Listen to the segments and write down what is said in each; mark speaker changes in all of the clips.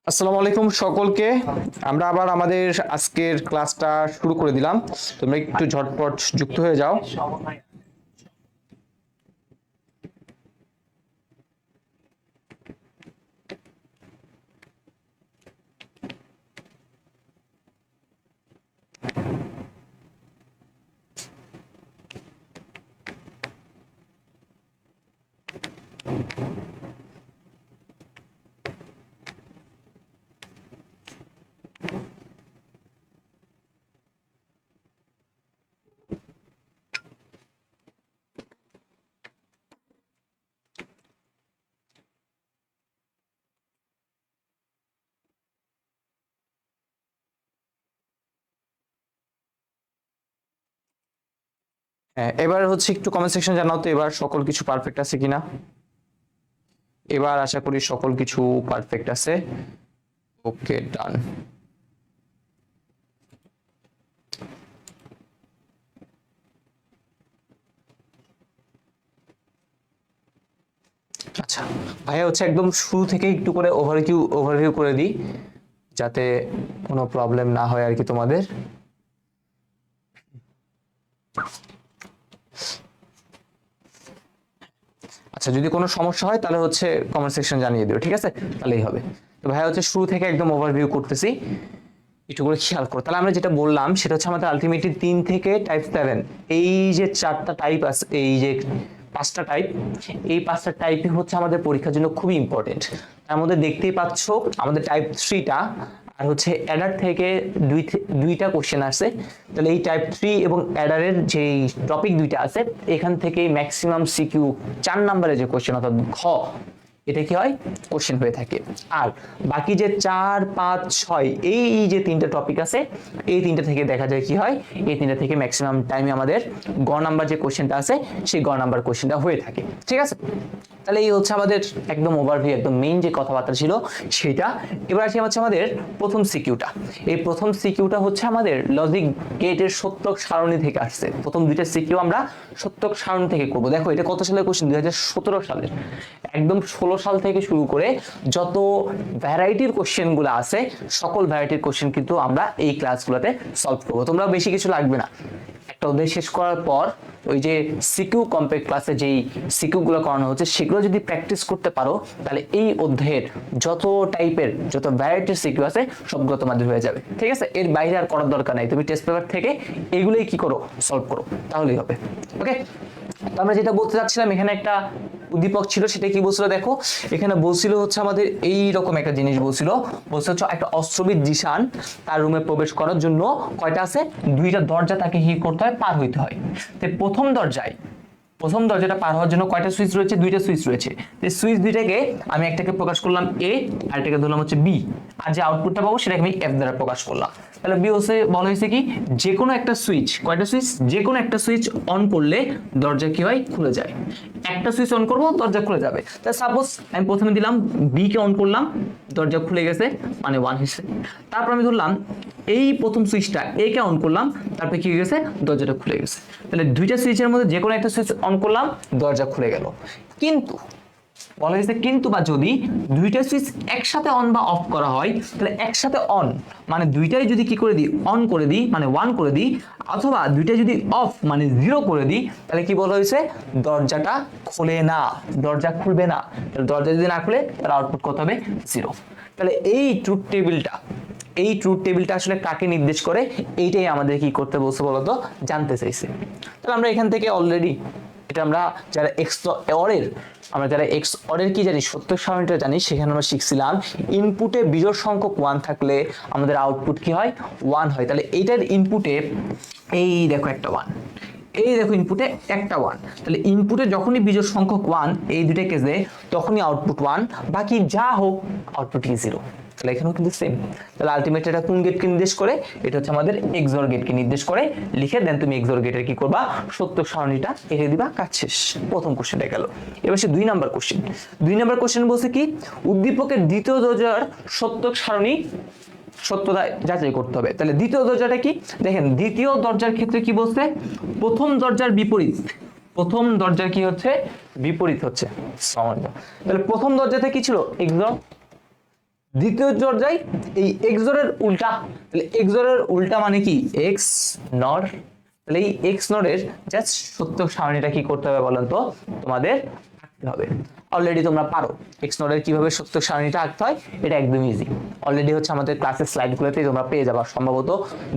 Speaker 1: আসসালামু আলাইকুম সকলকে। আমরা আবার আমাদের আজকের ক্লাসটা শুরু করে দিলাম। তোমরা একটু ঝটপট যুক্ত হয়ে যাও। হ্যাঁ, এবার হচ্ছে একটু কমেন্ট সেকশন জানাও তো এবার সকল কিছু পারফেক্ট আছে কিনা। এবার আশা করি সকল কিছু পারফেক্ট আছে। ওকে, ডান। আচ্ছা ভাইয়া, হচ্ছে একদম শুরু থেকে একটু করে ওভারভিউ করে দিই, যাতে কোনো প্রবলেম না হয় আর কি তোমাদের। আচ্ছা, যদি কোনো সমস্যা হয় তাহলে হচ্ছে কমেন্ট সেকশন জানিয়ে দিও, ঠিক আছে? তাহলেই হবে। তো ভাইয়া হচ্ছে শুরু থেকে একদম ওভারভিউ করতেছি, একটু করে খেয়াল করো। তাহলে আমরা যেটা বললাম সেটা হচ্ছে আমাদের আলটিমেটলি 3 থেকে টাইপ 7, এই যে 4টা টাইপ আছে, এই যে 5টা টাইপ, এই 5টা টাইপই হচ্ছে আমাদের পরীক্ষার জন্য খুবই ইম্পর্টেন্ট। তার মধ্যে দেখতেই পাচ্ছ আমাদের টাইপ 3টা, আর হচ্ছে অ্যাডার থেকে দুইটা কোশ্চেন আছে। তাহলে এই টাইপ 3 এবং অ্যাডারের যে টপিক দুইটা আছে, এখান থেকে ম্যাক্সিমাম সিকিউ 4 নম্বরের যে কোশ্চেন অর্থাৎ ঘ, এটা কি হয়, কোশ্চেন হয়ে থাকে। আর বাকি যে 4, 5, 6 এই যে 3টা টপিক আছে, এই 3টা থেকে দেখা যায় কি হয়, এই 3টা থেকে ম্যাক্সিমাম টাইমে আমাদের গ নাম্বার যে কোশ্চেনটা আছে সেই গ নাম্বার কোশ্চেনটা হয়ে থাকে, ঠিক আছে? তাহলে এই হচ্ছে আমাদের একদম ওভারভিউ, একদম মেইন যে কথাবার্তা ছিল সেটা। এবার আসি হচ্ছে আমাদের প্রথম সিকিউটা। এই প্রথম সিকিউটা হচ্ছে আমাদের লজিক গেটের সত্যক সারণী থেকে আসছে। প্রথম দুইটা সিকিউ আমরা সত্যক সারণী থেকে করব। দেখো এটা কত সালের কোশ্চেন, 2017 সালের। একদম 16 সাল থেকে শুরু করে যত ভ্যারাইটির কোশ্চেনগুলো আছে, সকল ভ্যারাইটির কোশ্চেন কিন্তু আমরা এই ক্লাসগুলোতে সলভ করবো। তোমরা বেশি কিছু লাগবে না, একটা অধ্যায় শেষ করার পর ওই যে সিকিউ কম্প্যাক্ট ক্লাসে যেই সিকিউ গুলো করানো হচ্ছে সেগুলো যদি প্র্যাকটিস করতে পারো, তাহলে এই অধ্যায়ের যত টাইপের যত ভ্যারাইটির সিকিউ আছে সবগুলো তোমাদের হয়ে যাবে, ঠিক আছে? এর বাইরে আর করার দরকার নাই, তুমি টেস্ট পেপার থেকে এগুলোই কি করো, সলভ করো, তাহলেই হবে। ওকে, তো আমরা যেটা বলতে চাচ্ছিলাম, এখানে একটা উদ্দীপক ছিল, সেটা কি বলছিল দেখো। এখানে বলছিল হচ্ছে আমাদের এই রকম একটা জিনিস বলছিল হচ্ছে একটা অস্ত্রবিদ জিশান তার রুমে প্রবেশ করার জন্য কয়টা আছে, দুইটা দরজা তাকে কি করতে হয়, পার হইতে হয়। তো প্রথম দরজাটা পার হওয়ার জন্য কয়টা সুইচ রয়েছে, দুইটা সুইচ রয়েছে। এই সুইচ দুইটাকে আমি একটাকে প্রকাশ করলাম এ, আর একটাকে ধরলাম হচ্ছে বি, আর যে আউটপুটটা পাবো সেটাকে আমি এফ দ্বারা প্রকাশ করলাম। তাহলে বি হচ্ছে, বলা হয়েছে কি, যে কোনো একটা সুইচ, কয়টা সুইচ, যে কোনো একটা সুইচ অন করলে দরজা কি হয়, খুলে যায়। একটা সুইচ অন করবো, দরজা খুলে যাবে। তাহলে সাপোজ আমি প্রথমে দিলাম বি কে অন করলাম, দরজা খুলে গেছে, মানে 1 হিসেবে। তারপর আমি ধরলাম এই প্রথম সুইচটা এ কে অন করলাম, তারপরে কি হয়ে গেছে, দরজাটা খুলে গেছে। তাহলে দুইটা সুইচের মধ্যে যে কোনো একটা সুইচ অন করলাম, দরজা খুলে গেল। কিন্তু বলা হয়েছে কিন্তু বা যদি দুইটা সুইচ একসাথে অন বা অফ করা হয়, তাহলে একসাথে অন মানে দুইটাই যদি কি করে দিই, অন করে দিই মানে 1 করে দিই, অথবা দুইটা যদি অফ মানে 0 করে দিই, তাহলে কি বলা হয়েছে, দরজাটা খুলে না, দরজা খুলবে না। তাহলে দরজা যদি না খুলে তাহলে আউটপুট কত হবে, 0। তাহলে এই ট্রুথ টেবিলটা আসলে কাকে নির্দেশ করে, এইটাই আমাদের কি করতে বলছে বলতো, জানতে চাইছে। তাহলে আমরা এখান থেকে অলরেডি এটা আমরা যারা এক্স অরের কি জানি, সত্য সারণীটা জানি, সেখানে আমরা শিখছিলাম ইনপুটে বিজোড় সংখ্যক 1 থাকলে আমাদের আউটপুট কি হয়, 1 হয়। তাহলে এইটার ইনপুটে এই দেখো একটা 1, এই দেখো ইনপুটে একটা 1, তাহলে ইনপুটে যখনই বিজোড় সংখ্যক 1 এই দুটো কেসে, তখনই আউটপুট 1, বাকি যা হোক আউটপুট কি 0। তাহলে এখানেও কিন্তু সেম। তাহলে আলটিমেটলি এটা কোন গেটকে নির্দেশ করে, এটা হচ্ছে আমাদের এক্সঅর গেটকে নির্দেশ করে। লিখে দেন তুমি এক্সঅর গেটের কি করবা, সত্য সারণীটা এঁকে দিবা, কাজ শেষ। প্রথম কোশ্চেনটা গেল। এবার সে 2 নাম্বার কোশ্চেন। 2 নাম্বার কোশ্চেন বলছে কি, উদ্দীপকের দ্বিতীয় দরজার সত্য সারণী সত্যতা যাচাই করতে হবে। তাহলে দ্বিতীয় দরজাটা কি, দেখেন দ্বিতীয় দরজার ক্ষেত্রে কি বলছে, প্রথম দরজার বিপরীত, প্রথম দরজার কি হচ্ছে, বিপরীত হচ্ছে। তাহলে প্রথম দরজাতে কি ছিল, এক্সঅর, দ্বিতীয় জোর যাই এই এক্স জোরের উল্টা, তাহলে এক্স জোরের উল্টা মানে কি এক্স নর, তাহলে এই এক্স নরের জাস্ট সত্য সারণীটা কি করতে হবে বলেন তো তোমাদের আঁকতে হবে। অলরেডি তোমরা পারো এক্স নরের কিভাবে সত্য সারণীটা আঁকতে হয়, এটা একদম ইজি। অলরেডি হচ্ছে আমাদের ক্লাসের স্লাইডগুলোতে তোমরা পেয়ে যাবা সম্ভবত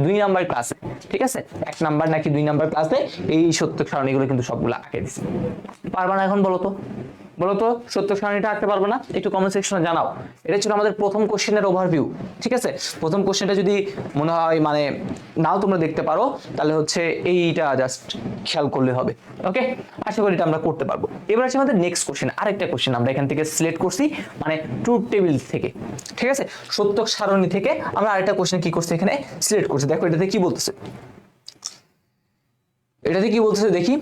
Speaker 1: 2 নাম্বার ক্লাসে, ঠিক আছে 1 নাম্বার নাকি 2 নাম্বার ক্লাসে এই সত্য সারণীগুলো কিন্তু সবগুলো আঁকে দিছি। পারবা না এখন বলো তো সত্য সারণীটা আঁকতে পারবো না, একটু কমেন্ট সেকশনে জানাও। এটা ছিল আমাদের প্রথম কোশ্চেনের ওভারভিউ, ঠিক আছে। প্রথম কোশ্চেনটা যদি মনে হয় মানে নাও তোমরা দেখতে পারো তাহলে হচ্ছে এইটা জাস্ট খেয়াল করলে হবে। ওকে, আশা করি এটা আমরা করতে পারবো। এবার আছে আমাদের নেক্সট কোশ্চেন, আরেকটা কোশ্চেন আমরা এখান থেকে সিলেক্ট করছি, মানে ট্রুথ টেবিল থেকে, ঠিক আছে সত্য সারণী থেকে আমরা আরেকটা কোশ্চেন কি করছি এখানে সিলেক্ট করছি। দেখো এটাতে কি বলতেছে, দেখি।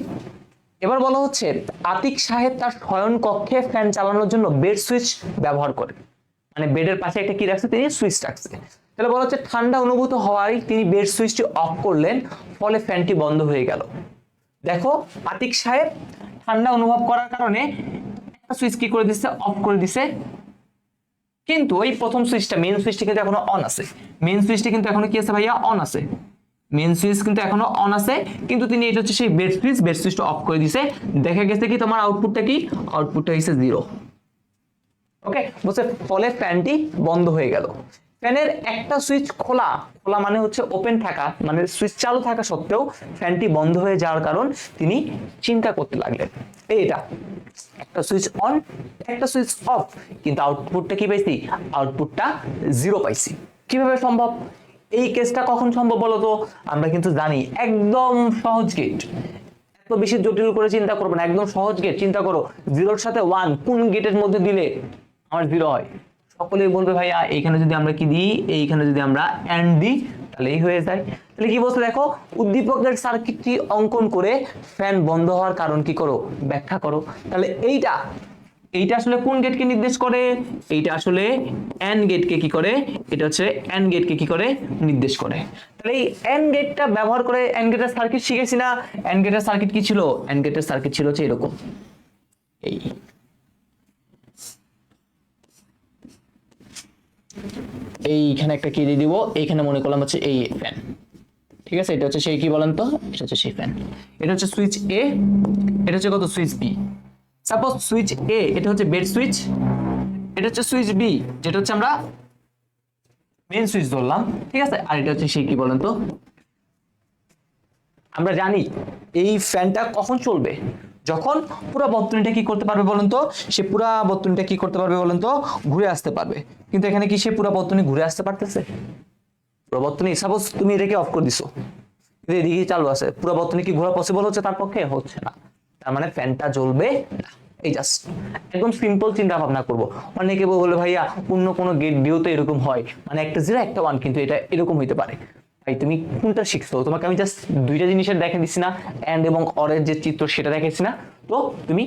Speaker 1: এবার বলা হচ্ছে আতিক সাহেব তার শয়ন কক্ষে ফ্যান চালানোর জন্য বেড সুইচ ব্যবহার করে, মানে বেডের পাশে একটা কি রাখছে তিনি সুইচ রাখছে। তাহলে বলা হচ্ছে ঠান্ডা অনুভূত হওয়ায় তিনি বেড সুইচটি অফ করলেন, ফলে ফ্যানটি বন্ধ হয়ে গেল। দেখো আতিক সাহেব ঠান্ডা অনুভব করার কারণে একটা সুইচ কি করে দিচ্ছে, অফ করে দিছে, কিন্তু ওই প্রথম সুইচটা মেইন সুইচটা কিন্তু এখনো অন আছে, মেইন সুইচটা কিন্তু এখনো কি আছে ভাইয়া অন আছে, মেইন সুইচ কিন্তু এখনো অন আছে, কিন্তু তিনি এটা হচ্ছে সেই বেড সুইচটা অফ করে দিছে। দেখা গেছে কি তোমার আউটপুটটা কি, আউটপুটটা হইছে 0। ওকে, বলছে ফলে ফ্যানটি বন্ধ হয়ে গেল। ফ্যানের একটা সুইচ খোলা মানে হচ্ছে ওপেন থাকা, মানে সুইচ চালু থাকা সত্ত্বেও ফ্যানটি বন্ধ হয়ে যাওয়ার কারণ তিনি চিন্তা করতে লাগলেন। এইটা একটা সুইচ অন একটা সুইচ অফ, কিন্তু আউটপুটটা কি পাইছি, আউটপুটটা 0 পাইছি। কিভাবে সম্ভব, এই কেসটা কখন সম্ভব বলো তো? আমরা কিন্তু জানি একদম সহজ গেট, এত বেশি জটিল করে চিন্তা করবো না, একদম সহজ গেট। চিন্তা করো 0-র সাথে 1 কোন গেটের মধ্যে দিলে আমার 0 হয়? সকলেই বলবে ভাইয়া এইখানে যদি আমরা কি দিই, এইখানে যদি আমরা এন্ড দিই তাহলে এই হয়ে যায়। তাহলে কি বলছে দেখো, উদ্দীপকের সার্কিটটি অঙ্কন করে ফ্যান বন্ধ হওয়ার কারণ কি করো, ব্যাখ্যা করো। তাহলে এইটা আসলে কোন গেটকে নির্দেশ করে, এইটা আসলে এন্ড গেটকে কি করে, এটা হচ্ছে এন্ড গেটকে কি করে নির্দেশ করে। তাহলে এই এন্ড গেটটা ব্যবহার করে এন্ড গেটের সার্কিট শিখেছি না। এন্ড গেটের সার্কিট কি ছিল, এন্ড গেটের সার্কিট ছিল হচ্ছে এরকম, এইখানে একটা কি দিয়ে দিব, এইখানে মনে করলাম হচ্ছে এই ফ্যান, ঠিক আছে এটা হচ্ছে সেই কি বলেন তো, এটা হচ্ছে সেই ফ্যান, এটা হচ্ছে সুইচ এ, এটা হচ্ছে কত সুইচ বি। সাপোজ সুইচ এ এটা হচ্ছে বেড সুইচ, এটা হচ্ছে সুইচ বি যেটা হচ্ছে আমরা মেইন সুইচ ধরলাম, ঠিক আছে। আর এটা হচ্ছে সেই কি বলেন তো, আমরা জানি এই ফ্যানটা কখন চলবে, যখন পুরো বর্তনীটা কি করতে পারবে বলেন তো, সে পুরো বর্তনীটা কি করতে পারবে বলেন তো, ঘুরে আসতে পারবে। কিন্তু এখানে কি সে পুরো বর্তনী ঘুরে আসতে পারতেছে? পুরো বর্তনী সাপোজ তুমি এটাকে অফ করে দিছো, কিন্তু এদিকে চালু আছে, পুরো বর্তনী কি ঘোরা পসিবল হচ্ছে? তার পক্ষে হচ্ছে না, তার মানে ফ্যানটা জ্বলবে না। এই জাস্ট একদম সিম্পল চিন্তা ভাবনা করবো। অনেকে বলে ভাইয়া অন্য কোনো গেট দিয়েও তো এরকম হয়, মানে একটা 0 একটা 1, কিন্তু এটা এরকম হইতে পারে। ভাই তুমি কোনটা শিখছো? তোমাকে আমি জাস্ট দুইটা জিনিসের দেখে দিচ্ছি না, এন্ড এবং অরের যে চিত্র সেটা দেখেছি না, তো তুমি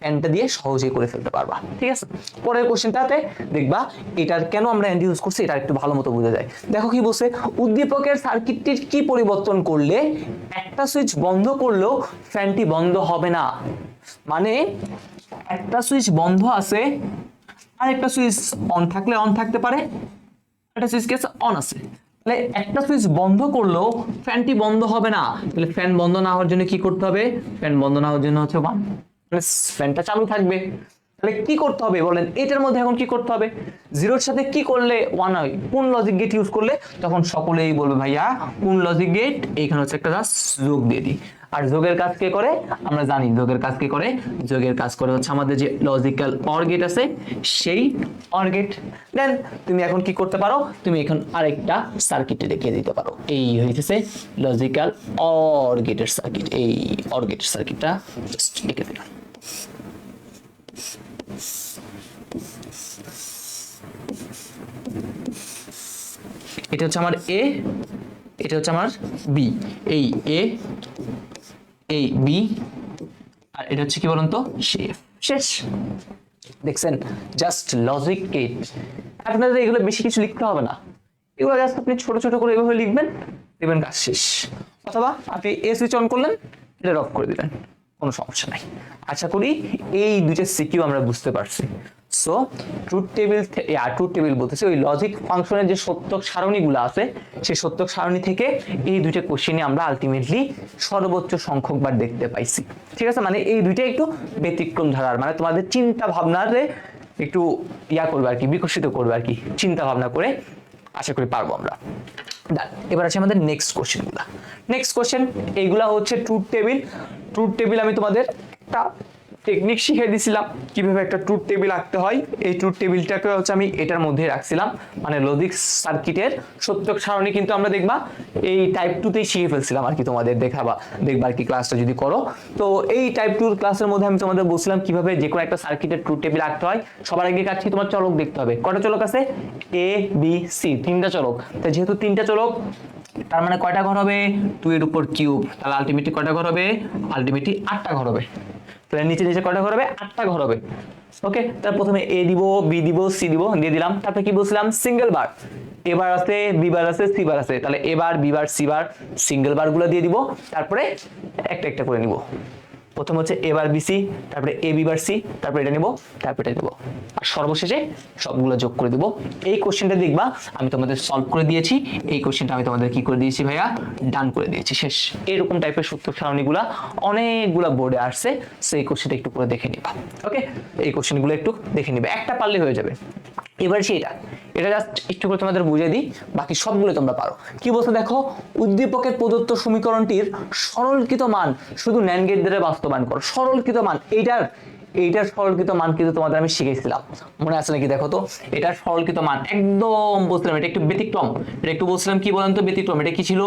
Speaker 1: এন্ডটা দিয়ে সহজেই করে ফেলতে পারবা, ঠিক আছে। পরের কোশ্চেনটাতে দেখবা এটার কেন আমরা এন্ড ইউজ করছি এটা একটু ভালো মতো বোঝা যায়। দেখো কি বলছে, উদ্দীপকের সার্কিটটির কি পরিবর্তন করলে একটা সুইচ বন্ধ করলেও ফ্যানটি বন্ধ হবে না। মানে একটা সুইচ বন্ধ আছে আর একটা সুইচ অন থাকলে অন থাকতে পারে, একটা সুইচ কি আছে অন আছে, তাহলে একটা সুইচ বন্ধ করলেও ফ্যানটি বন্ধ হবে না। তাহলে ফ্যান বন্ধ না হওয়ার জন্য কি করতে হবে, ফ্যান বন্ধ না হওয়ার জন্য হচ্ছে 1, ফ্যানটা চালু থাকবে। তাহলে কি করতে হবে বলেন, এটার মধ্যে এখন কি করতে হবে, 0-এর সাথে কি করলে 1 হয়, কোন লজিক গেট ইউজ করলে? তখন সকলেই বলবে ভাইয়া কোন লজিক গেট, এইখানে হচ্ছে একটা জাস্ট যোগ দিয়ে দিই। আর যোগের কাজ কে করে আমরা জানি, যোগের কাজ কে করে, যোগের কাজ করে হচ্ছে আমাদের যে লজিক্যাল অর গেট আছে সেই অর গেট। দেন তুমি এখন কি করতে পারো, তুমি এখন আরেকটা সার্কিটে রেখে দিতে পারো। এই হইতেছে লজিক্যাল অর গেটের সার্কিট, এই অর গেটের সার্কিটটা জাস্ট এঁকে দিলাম। এটা হচ্ছে আমার এ, এটা হচ্ছে আমার বি, এই এ এই বি, আর এটা হচ্ছে কি বলুন তো শেষ। দেখছেন জাস্ট লজিক গেট। আপনাদের এগুলো বেশি কিছু লিখতে হবে না, এগুলো জাস্ট আপনি ছোট ছোট করে এভাবে লিখবেন, দেখবেন কাজ শেষ। অথবা আপনি এ সুইচ অন করলেন, এটা অফ করে দিলেন, কোনো সমস্যা নাই। আশা করি এই দুইটা সিকিউ আমরা বুঝতে পারছি। সো ট্রুথ টেবিল বলতেছে ওই লজিক ফাংশনের যে সত্যক সারণীগুলো আছে সেই সত্যক সারণী থেকে এই দুইটা কোশ্চেনে আমরা আলটিমেটলি সর্বোচ্চ সংখ্যক বার দেখতে পাইছি। ঠিক আছে, মানে এই দুইটা একটু ব্যতিক্রম ধারার, মানে তোমাদের চিন্তা ভাবনারে একটু করবে আর কি, বিকশিত করবে আর কি, চিন্তা ভাবনা করে আশা করি পারবো আমরা। এবার আছে আমাদের নেক্সট কোশ্চেনগুলো। নেক্সট কোশ্চেন এইগুলা হচ্ছে ট্রুথ টেবিল আমি তোমাদের একটা টেকনিক শিখিয়ে দিছিলাম কিভাবে একটা ট্রুথ টেবিল আঁকতে হয়। এই ট্রুথ টেবিলটাকে হচ্ছে আমি এটার মধ্যে রাখছিলাম, মানে লজিক সার্কিটের সত্যক সারণী কিন্তু আমরা দেখবা এই টাইপ 2তেই শিখে ফেলছিলাম আর কি, তোমাদের দেখবা আর কি ক্লাসটা যদি করো। তো এই টাইপ 2 ক্লাসের মধ্যে আমি তোমাদের বলছিলাম কিভাবে যে কোনো একটা সার্কিটের ট্রুথ টেবিল আঁকতে হয়। সবার আগে কাটছি তোমার চলক দেখতে হবে, কয়টা চলক আছে, এ বি সি, 3টা চলক। তো যেহেতু 3টা চলক তার মানে কয়টা ঘর হবে, 2 এর উপর কিউব, তাহলে আলটিমেটলি কয়টা ঘর হবে, আলটিমেটলি 8টা ঘর হবে। তাহলে নিচে নিচে কয়টা ঘর হবে, 8টা ঘর হবে। ওকে, তার প্রথমে এ দিব, বি দিব, সি দিব, দিয়ে দিলাম। তারপরে কি বলছিলাম, সিঙ্গেল বার, এবার আছে, বি বার আছে, সি বার আছে, তাহলে এবার, B bar, C bar, single bar গুলো দিয়ে দিব। তারপরে একটা একটা করে নিব। প্রথম হচ্ছে এবার বিসি, তারপরে এ বি বার সি, তারপরে এটা নিব, তারপরে এটা নিব, আর সর্বশেষে সবগুলো যোগ করে দিব। এই কোশ্চেনটা দেখবা আমি তোমাদের সলভ করে দিয়েছি, এই কোশ্চেনটা আমি তোমাদের কি করে দিয়েছি ভাইয়া, ডান করে দিয়েছি, শেষ। এরকম টাইপের সূত্র সারণীগুলা অনেকগুলা বোর্ডে আসছে, সেই কোশ্চেনটা একটু করে দেখে নিবা। ওকে, এই কোশ্চেনগুলো একটু দেখে নিবে, একটা পারলে হয়ে যাবে। এবার এটা জাস্ট একটু করে তোমাদের বুঝিয়ে দিই, বাকি সবগুলো তোমরা পারো। কি বলছে দেখো, উদ্দীপকের প্রদত্ত সমীকরণটির সরলীকৃত মান শুধু ন্যান্ড গেট দ্বারা বাস্তবায়ন করো। সরলীকৃত মান, এইটার সরলীকৃত মান কিন্তু তোমাদের আমি শিখেছিলাম, মনে আছে নাকি দেখো তো। এটার সরলীকৃত মান একদম বলছিলাম, এটা একটু ব্যতিক্রম, এটা একটু বলছিলাম কি বলেন তো, ব্যতিক্রম। এটা কি ছিল,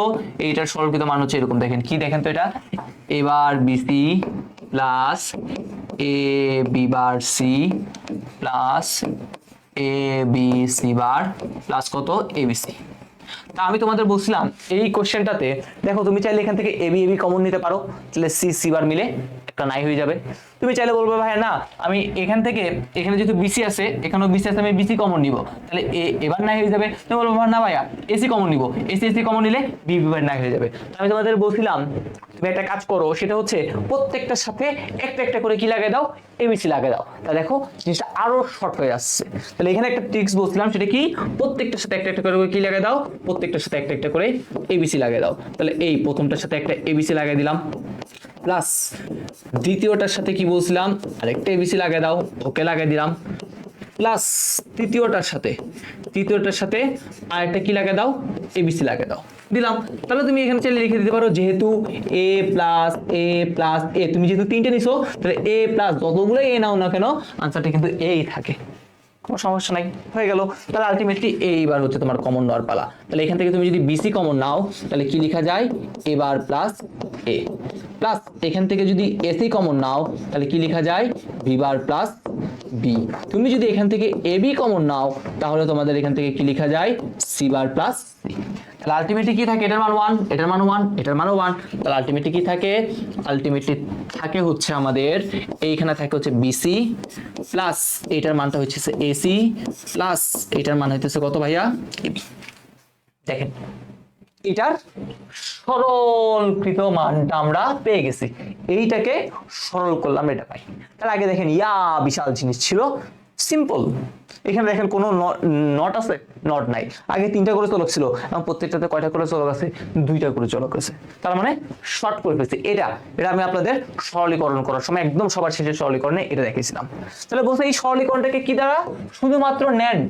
Speaker 1: এইটার সরলীকৃত মান হচ্ছে এরকম, দেখেন কি, দেখেন তো এটা, এবার BC plus A B bar C plus A B C bar plus কত, এ বি সি। তা আমি তোমাদের বলছিলাম এই কোশ্চেনটাতে দেখো, তুমি চাইলে এখান থেকে এ বি কমন নিতে পারো, তাহলে সি সি বার মিলে একটা নাই হয়ে যাবে। তুমি চাইলে বলবে ভাই না, আমি এখান থেকে, এখানে যেহেতু বিসি আছে, এখানেও বিসি আছে, আমি বিসি কমন নিব, তাহলে এবার নাই হয়ে যাবে। তুমি বলবো না ভাইয়া এসি কমন নিব, এসি কমন নিলে বি বার নাই হয়ে যাবে। আমি তোমাদের বলছিলাম তুমি একটা কাজ করো, সেটা হচ্ছে প্রত্যেকটার সাথে একটা একটা করে কি লাগিয়ে দাও, এবিসি লাগিয়ে দাও। তা দেখো জিনিসটা আরো শর্ট হয়ে আসছে। তাহলে এখানে একটা ট্রিক্স বলছিলাম, সেটা কি, প্রত্যেকটার সাথে একটা একটা করে কি লাগিয়ে দাও, প্রত্যেকটার সাথে একটা একটা করে এবিসি লাগিয়ে দাও। তাহলে এই প্রথমটার সাথে একটা এবিসি লাগিয়ে দিলাম, প্লাস দ্বিতীয়টার সাথে কি বলছিলাম, আরেকটা এবিসি লাগিয়ে দাও, ওকে লাগিয়ে দিলাম, প্লাস তৃতীয়টার সাথে আরেকটা কি লাগিয়ে দাও, এবিসি লাগিয়ে দাও, দিলাম। তাহলে তুমি এখানে চাইলে লিখে দিতে পারো, যেহেতু এ প্লাস এ, তুমি যেহেতু 3টে নিছো, তাহলে এ প্লাস যতগুলো এ নাও না কেন আনসারটা কিন্তু এই থাকে, কোনো সমস্যা নাই, হয়ে গেল। তাহলে আলটিমেটলি এইবার হচ্ছে তোমার কমন নেওয়ার পালা। তাহলে এখান থেকে তুমি যদি বিসি কমন নাও, তাহলে কি লেখা যায়, এবার প্লাস এ, প্লাস এখান থেকে যদি এসি কমন নাও, তাহলে কি লেখা যায়, বি বার প্লাস বি। তুমি যদি এখান থেকে এ বি কমন নাও, তাহলে তোমাদের এখান থেকে কি লেখা যায়, সি বার প্লাস সি। তাহলে আলটিমেটলি কি থাকে, এটার মান 1, এটার মান 1, এটার মানও 1। তাহলে আলটিমেটলি কি থাকে, আলটিমেটলি থাকে হচ্ছে আমাদের এইখানে থাকে হচ্ছে বিসি প্লাস এটার মানটা হচ্ছে এসি প্লাস এটার মান হইতেছে কত ভাইয়া, এবি। দেখেন এটার সরলকৃত মানটা আমরা পেয়ে গেছি, এইটাকে সরল করলাম, এটা পাই। তাহলে আগে দেখেন বিশাল জিনিস ছিল, সিম্পল। এখানে দেখেন কোনো নট আছে, নট নাই। আগে 3টা করে চলক ছিল, এবং প্রত্যেকটাতে কয়টা করে চলক আছে, 2টা করে চলক আছে। তার মানে শর্ট করে ফেলছি। এটা আমি আপনাদের সরলীকরণ করার সময় একদম সবার শেষে সরলীকরণে এটা দেখিয়েছিলাম। তাহলে বলছে এই সরলীকরণটাকে কি দ্বারা, শুধুমাত্র ন্যান্ড।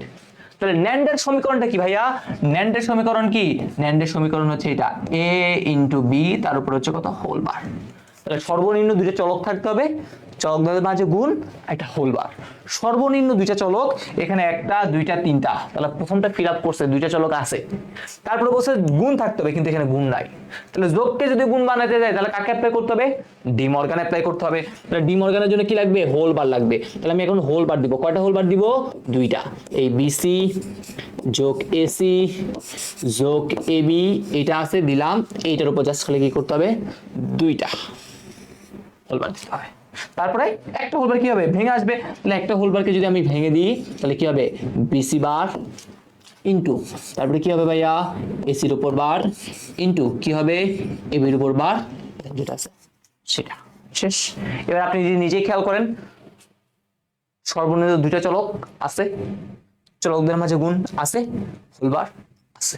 Speaker 1: তাহলে ন্যান্ডের সমীকরণটা কি ভাইয়া, ন্যান্ডের সমীকরণ কি, ন্যান্ডের সমীকরণ হচ্ছে এটা এ ইন্টু বি, তার উপর হচ্ছে কত, হোল বার। তাহলে সর্বনিম্ন 2টা চলক থাকতে হবে, চলকদের মাঝে গুণ একটা হোল বার। সর্বনিম্ন 2টা চলক, এখানে 1টা 2টা 3টা, তাহলে প্রথমটা ফিল আপ করছে, 2টা চলক আছে। তারপরে বলছে গুণ থাকতে হবে, কিন্তু এখানে গুণ নাই। তাহলে যোগকে যদি গুণ বানাতে যায়, তাহলে কাকে অ্যাপ্লাই করতে হবে, ডি মর্গান অ্যাপ্লাই করতে হবে। তাহলে ডি মর্গানের জন্য কি লাগবে, হোল বার লাগবে। তাহলে আমি এখন হোল বার দিব, কয়টা হোল বার দিব, 2টা। এই বিসি যোগ এসি যোগ এবি, এটা আছে দিলাম, এইটার উপর জাস্ট খালি কি করতে হবে, 2টা হোল বার দিতে হবে। তারপরে একটা হোল বার কি হবে, ভেঙে আসবে। তাহলে একটা হোল বারকে যদি আমি ভেঙে দিই, তাহলে কি হবে, বিসি বার ইন্টু, তারপরে কি হবে ভাইয়া, এসির উপর বার ইন্টু কি হবে, এবির উপর বার, যেটা আছে সেটা, শেষ। এবার আপনি যদি নিজেই খেয়াল করেন, সর্বনিম্ন দুইটা চলক আছে, চলকদের মাঝে গুণ আছে, হোলবার আছে।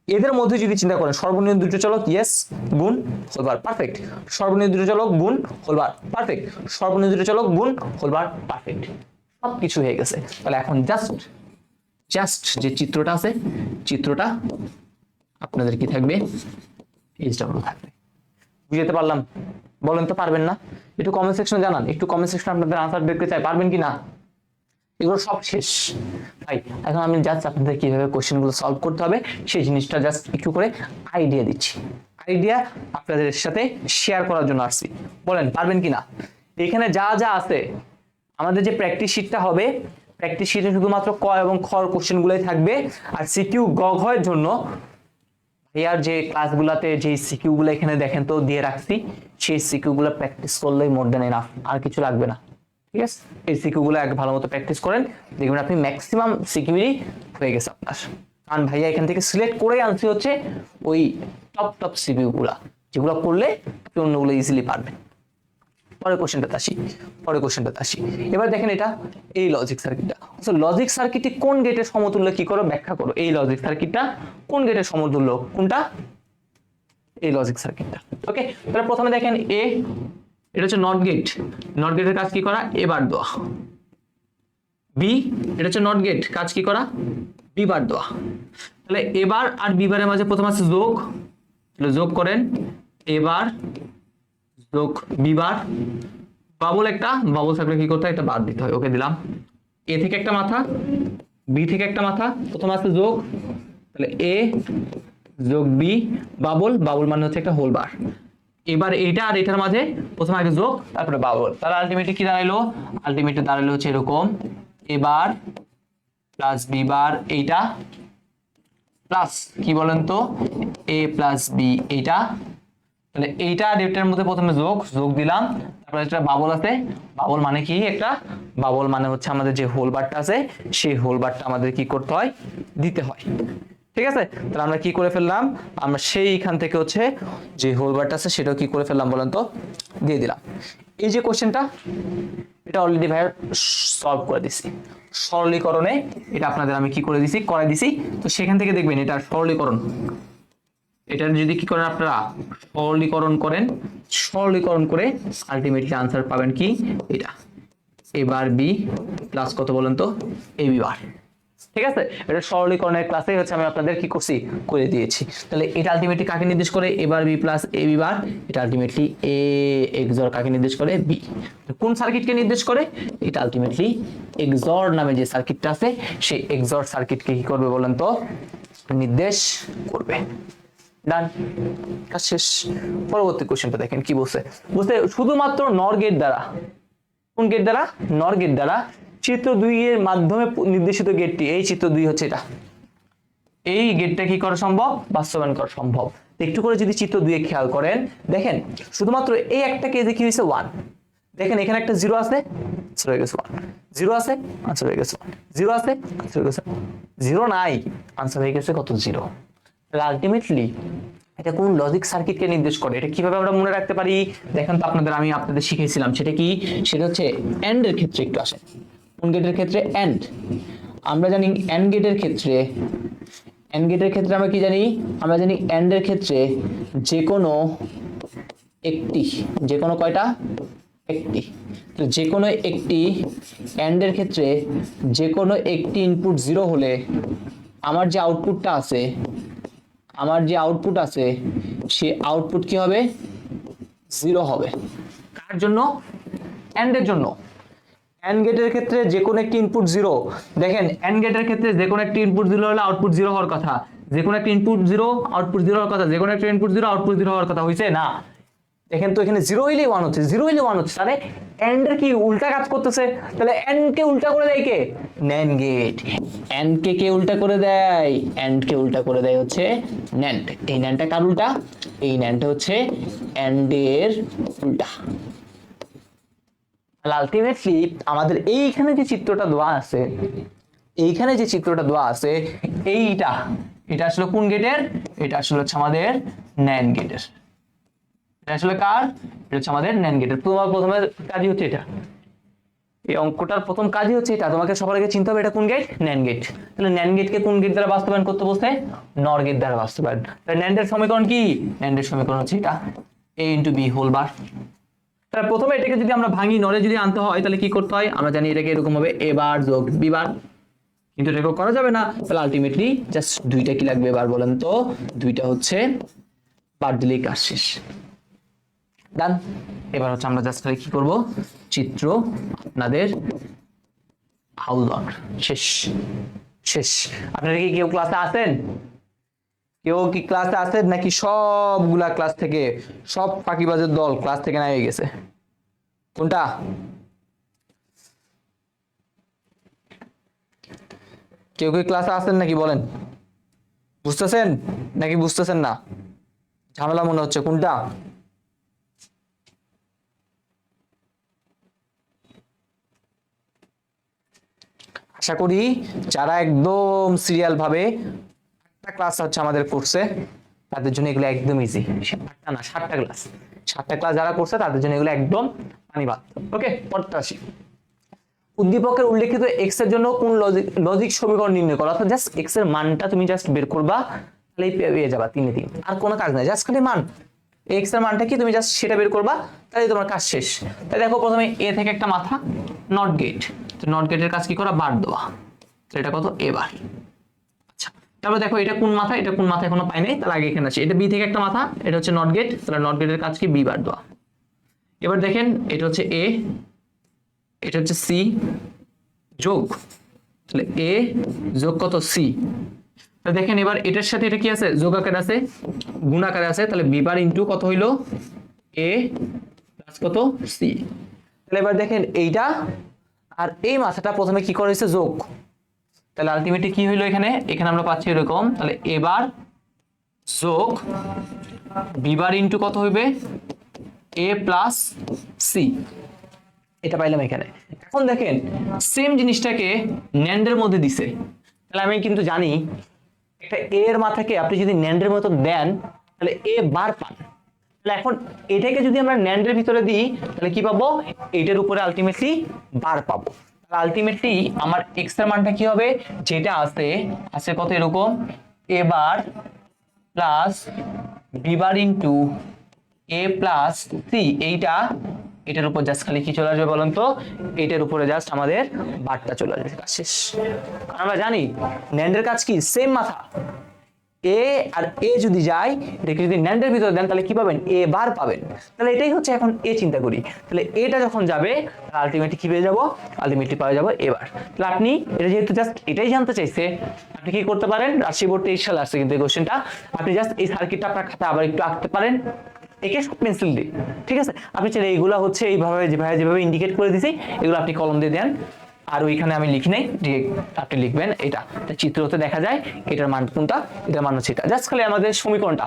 Speaker 1: এদের মধ্যে যদি চিন্তা করেন সর্বনিম্ন দুটো চলক ইয়েস, গুণ হোলবার পারফেক্ট, সর্বনিম্ন দুটো চলক গুণ হোলবার পারফেক্ট, সর্বনিম্ন দুটো চলক গুণ হোলবার পারফেক্ট, সব কিছু হয়ে গেছে। তাহলে এখন জাস্ট যে চিত্রটা আছে, চিত্রটা আপনাদের কি থাকবে, এইচডব্লিউ থাকবে। বুঝতে পারলাম? বলেন তো পারবেন না? একটু কমেন্ট সেকশনে জানান, একটু কমেন্ট সেকশনে আপনাদের আনসার দেখতে চাই, পারবেন কি না? এগুলো সব শেষ ভাই। এখন আমি জাস্ট আপনাদের কিভাবে কোশ্চেন গুলো সলভ করতে হবে সেই জিনিসটা জাস্ট একটু করে আইডিয়া দিচ্ছি, আইডিয়া আপনাদের সাথে শেয়ার করার জন্য আসছি। বলেন পারবেন কি না? এখানে যা যা আছে আমাদের যে প্র্যাকটিস শিটটা হবে, প্র্যাকটিস শিটে শুধুমাত্র ক এবং খ কোশ্চেন গুলোই থাকবে। আর সিকিউ গ ঘ এর জন্য ভাইয়ার যে ক্লাসগুলোতে যে সিকিউ গুলো এখানে দেখেন তো দিয়ে রাখছি, সেই সিকিউ গুলো প্র্যাকটিস করলেই মোর দেন এনাফ, আর কিছু লাগবে না। ঠিক আছে, এই সিকিউ গুলো এক ভালো মতো প্র্যাকটিস করেন, দেখবেন আপনি ম্যাক্সিমাম সিকিউরই হয়ে গেছে আপনার। কারণ ভাইয়া এখান থেকে সিলেক্ট করেই আনছি হচ্ছে ওই টপ সিকিউ গুলা, যেগুলো করলে আপনি অন্যগুলো ইজিলি পারবেন। পরের কোশ্চেনটাতে আসি। এবার দেখেন এটা এই লজিক সার্কিটটা, লজিক সার্কিটটি কোন গেটের সমতুল্য কি করো ব্যাখ্যা করো। এই লজিক সার্কিটটা কোন গেটের সমতুল্য, কোনটা? এই লজিক সার্কিটটা। ওকে, তাহলে প্রথমে দেখেন এ, এটা হচ্ছে নট গেট, নট গেটের কাজ কি করা, এ বার দেওয়া। বি, এটা হচ্ছে নট গেট, কাজ কি করা, বি বার দেওয়া। তাহলে এবার আর বি বারের মাঝে প্রথম আছে যোগ, তাহলে যোগ করেন এবার যোগ বি বার, বাবল একটা, বাবল থাকলে কি করতে হয়, একটা বাদ দিতে হয়। ওকে দিলাম। এ থেকে একটা মাথা, বি থেকে একটা মাথা, প্রথম আছে যোগ, তাহলে এ যোগ বি, বাবল, বাবল মানে হচ্ছে একটা হোল বার। এবার এইটা আর এটার মাঝে প্রথম আগে যোগ তারপরে বাবল, তাহলে আলটিমেটলি কি দাঁড়াইলো, আলটিমেটলি দাঁড়াইলো হচ্ছে এরকম, এবার প্লাস বি বার এইটা প্লাস কি বলেন তো, এ প্লাস বি এইটা। তাহলে এইটা আর এটার মধ্যে প্রথমে যোগ দিলাম, তারপরে একটা বাবল আছে, বাবল মানে কি, একটা বাবল মানে হচ্ছে আমাদের যে হোল বারটা আছে সেই হোল বারটা আমাদের কি করতে হয়, দিতে হয়। ঠিক আছে, তাহলে আমরা কি করে ফেললাম, আমরা সেইখান থেকে হচ্ছে যে হোল বারটা আছে সেটাও কি করে ফেললাম বলেন তো, দিয়ে দিলাম। এই যে কোশ্চেনটা এটা অলরেডি ভাই সলভ করে দিছি, সরলীকরণে এটা আপনাদের আমি কি করে দিছি, করাই দিছি। তো সেখান থেকে দেখবেন এটা সরলীকরণ, এটা যদি কি করেন আপনারা সরলীকরণ করে আলটিমেটলি আনসার পাবেন কি, এটা এবার বি প্লাস কত বলেন তো, এ বি বার। ঠিক আছে, এটা সরলীকরণের ক্লাসে হচ্ছে আমি আপনাদের কি করছি, করে দিয়েছি। তাহলে এটা আলটিমেটলি কাকে নির্দেশ করে, এবার বি প্লাস এ বি বার, এটা আলটিমেটলি এ এক্সর কাকে নির্দেশ করে, বি। কোন সার্কিটকে নির্দেশ করে, এটা আলটিমেটলি এক্সর নামে যে সার্কিটটা আছে সেই এক্সর সার্কিটকে কি করবে বলেন তো, নির্দেশ করবে। ডান, কাজ শেষ। পরবর্তী কোশ্চেনটা দেখেন কি বলছে, শুধুমাত্র নর গেট দ্বারা, কোন গেট দ্বারা, নর গেট দ্বারা চিত্র 2 এর মাধ্যমে নির্দেশিত গেটটি, এই চিত্র 2 হচ্ছে এটা, এই গেটটা কি করা সম্ভব, বাস্তবায়ন করা সম্ভব। একটু করে যদি চিত্র 2 এ খেয়াল করেন, দেখেন শুধুমাত্র এই একটা কেসে কি হয়েছে 1, দেখেন এখানে একটা 0 আছে, আনসার হয়ে গেছে 1, 0 আছে, আনসার হয়ে গেছে 1, 0 আছে, আনসার হয়ে গেছে 0 নাই, আনসার হয়ে গেছে কত, 0। আলটিমেটলি এটা কোন লজিক সার্কিটকে নির্দেশ করে, এটা কিভাবে আমরা মনে রাখতে পারি, দেখেন তো আমি আপনাদের শিখিয়েছিলাম, সেটা কি, সেটা হচ্ছে এন্ড এর ক্ষেত্রে একটু আসে। কোন গেটের ক্ষেত্রে, এন্ড। আমরা জানি এন্ড গেটের ক্ষেত্রে, আমরা কি জানি, আমরা জানি এন্ড এর ক্ষেত্রে যে কোনো একটি, যে কোনো কয়টা, একটি, তো যে কোনো একটি এন্ড এর ক্ষেত্রে যে কোনো একটি ইনপুট 0 হলে আমার যে আউটপুটটা আছে, সে আউটপুট কি হবে, 0 হবে। কার জন্য, এন্ড এর জন্য। এন্ড গেটের ক্ষেত্রে যে কোনো একটি ইনপুট 0, দেখেন এন্ড গেটের ক্ষেত্রে যে কোনো একটি ইনপুট 0 হলে আউটপুট 0 হওয়ার কথা, যে কোনো একটা ইনপুট 0 আউটপুট 0 হওয়ার কথা, যে কোনো একটা ইনপুট 0 আউটপুট 0 হওয়ার কথা, হইছে না? দেখেন তো এখানে 0 হইলে 1 হচ্ছে, 0 হইলে 1 হচ্ছে, তাহলে এন্ড এর কি উল্টা কাজ করতেছে, তাহলে এন্ড কে উল্টা করে দেয় কে, ন্যান্ড গেট। এন্ড কে উল্টা করে দেয়, এন্ড কে উল্টা করে দেয় হচ্ছে ন্যান্ড। এই ন্যান্ডটা কার উল্টা, এই ন্যান্ডটা হচ্ছে এন্ড এর উল্টা। আলটিমেটলি আমাদের এইখানে যে চিত্রটা দেওয়া আছে, এটা আসলে কোন গেটের, এটা আসলে হচ্ছে আমাদের ন্যান্ড গেটের। এটা আসলে কার, এটা হচ্ছে আমাদের ন্যান্ড গেটের। প্রথমে কাজই হচ্ছে এটা, এই অঙ্কটার প্রথম কাজই হচ্ছে এটা, তোমাকে সবার আগে চিন্তা হবে এটা কোন গেট, ন্যান্ড গেট। তাহলে ন্যান্ড গেটকে কোন গেট দ্বারা বাস্তবায়ন করতে বলছে, নর গেট দ্বারা বাস্তবায়ন। তাহলে ন্যান্ডের সমীকরণ কি, ন্যান্ডের সমীকরণ হচ্ছে এটা a into B whole bar. তাহলে প্রথমে এটাকে যদি আমরা ভাঙি, নরে যদি আনতে হয় তাহলে কি করতে হয়, আমরা জানি এটাকে এরকম হবে a বার যোগ b বার, কিন্তু এটাকে করা যাবে না। তাহলে আলটিমেটলি জাস্ট দুইটা কি লাগবে এবার বলেন তো, দুইটা হচ্ছে বার দিলেই কাজ শেষ। ডান। এবার হচ্ছে আমরা জাস্ট কি করব, চিত্র আপনাদের হাউসওয়ার্ক শেষ। শেষ। আপনারা কি কেউ ক্লাসে আছেন, কেউ কি ক্লাসে আছেন নাকি সবগুলা ক্লাস থেকে, সব ফাঁকিবাজের দল ক্লাস থেকে নেমে গেছে, কোনটা? কেউ কি ক্লাসে আছেন নাকি বলেন, বুঝতেছেন নাকি বুঝতেছেন না, ঝামেলা মনে হচ্ছে, কোনটা? আশা করি যারা একদম সিরিয়াল ভাবে একটা ক্লাস হচ্ছে আমাদের কোর্সে, তাদের জন্য এগুলো একদম ইজি। 8টা না 7টা ক্লাস, 7টা ক্লাস যারা করছে তাদের জন্য এগুলো একদম পানি ভাত। ওকে, পরেরটা আসি। উদ্দীপকের উল্লেখিত এক্স এর জন্য কোন লজিক সমীকরণ নির্ণয় করো, অর্থাৎ জাস্ট এক্স এর মানটা তুমি জাস্ট বের করবা, তাহলেই পেয়ে যাবা 3 এ 3, আর কোনো কাজ নাই, জাস্ট খালি মান, এক্স এর মানটা কি তুমি জাস্ট সেটা বের করবা, তাহলে তোমার কাজ শেষ। তাই দেখো প্রথমে এ থেকে একটা মাথা, নট গেট, তো নট গেটের কাজ কি করা, বার দেওয়া, তো এটা কত, এ বার। আচ্ছা, তারপরে দেখো এটা কোন মাথা, এটা কোন মাথা এখনো পাই নাই, তার আগে এখানে আছে, এটা বি থেকে একটা মাথা, এটা হচ্ছে নট গেট, তাহলে নট গেটের কাজ কি, বি বার দেওয়া। এবার দেখেন এটা হচ্ছে এ, এটা হচ্ছে সি যোগ, তাহলে এ যোগ কত, সি। তাহলে দেখেন এবার এটার সাথে এটা কি আছে, যোগ আকারে আছে, গুণ আকারে আছে, তাহলে বি বার ইনটু কত হইলো, এ প্লাস কত, সি। তাহলে এবার দেখেন এইটা আর এই মাথাটা প্রথমে কি করেছে, যোগ, তাহলে আলটিমেটলি কি হইলো এখানে, এখানে আমরা পাচ্ছি এরকম, তাহলে এবার যোগ বি বার ইনটু কত হইবে, এ প্লাস সি, এটা পাইলাম এখানে। এখন দেখেন সেম জিনিসটাকে ন্যান্ডের মধ্যে দিছে, তাহলে আমি কিন্তু জানি একটা এ এর মাথাকে আপনি যদি ন্যান্ডের মতো দেন তাহলে এ বার পান। তাহলে এখন এটাকে যদি আমরা ন্যান্ডের ভিতরে দিই তাহলে কি পাবো, এইটার উপরে আলটিমেটলি বার পাবো। তাহলে আলটিমেটলি আমার এক্স এর মানটা কি হবে, যেটা আছে আছে কত এরকম, A bar plus B bar into a plus C, এইটা এটার উপর জাস্ট খালি কি চলে আসবে বলুন তো, এটার উপরে জাস্ট আমাদের বারটা চলে আসবে, কাজ শেষ। আমরা জানি ন্যান্ডের কাজ কি, সেম মাথা, এ আর এ যদি যায় এটাকে যদি ন্যান্ডের ভিতরে দেন তাহলে কি পাবেন, এ বার পাবেন। তাহলে এটাই হচ্ছে এখন এ চিন্তা করি, তাহলে এটা যখন যাবে আলটিমেটলি কি পেয়ে যাবো, আলটিমেটলি পাওয়া যাবো এবার। তাহলে আপনি এটা যেহেতু জাস্ট এটাই জানতে চাইছে, আপনি কি করতে পারেন, রাজশাহী বোর্ড 23 সালে আসছে কিন্তু এই কোশ্চেনটা, আপনি জাস্ট এই সার্কিটটা আপনার খাতায় আবার একটু আঁকতে পারেন, একে পেন্সিল দিয়ে, ঠিক আছে। আপনি চাইলে এইগুলো হচ্ছে এইভাবে যেভাবে ইন্ডিকেট করে দিছি এগুলো আপনি কলম দিয়ে দেন, আর ওইখানে আমি লিখি নাই, আপনি লিখবেন এটা, চিত্রতে দেখা যায় এটার মান কোনটা, এটার মান হচ্ছে এটা, জাস্ট খালি আমাদের সমীকরণটা,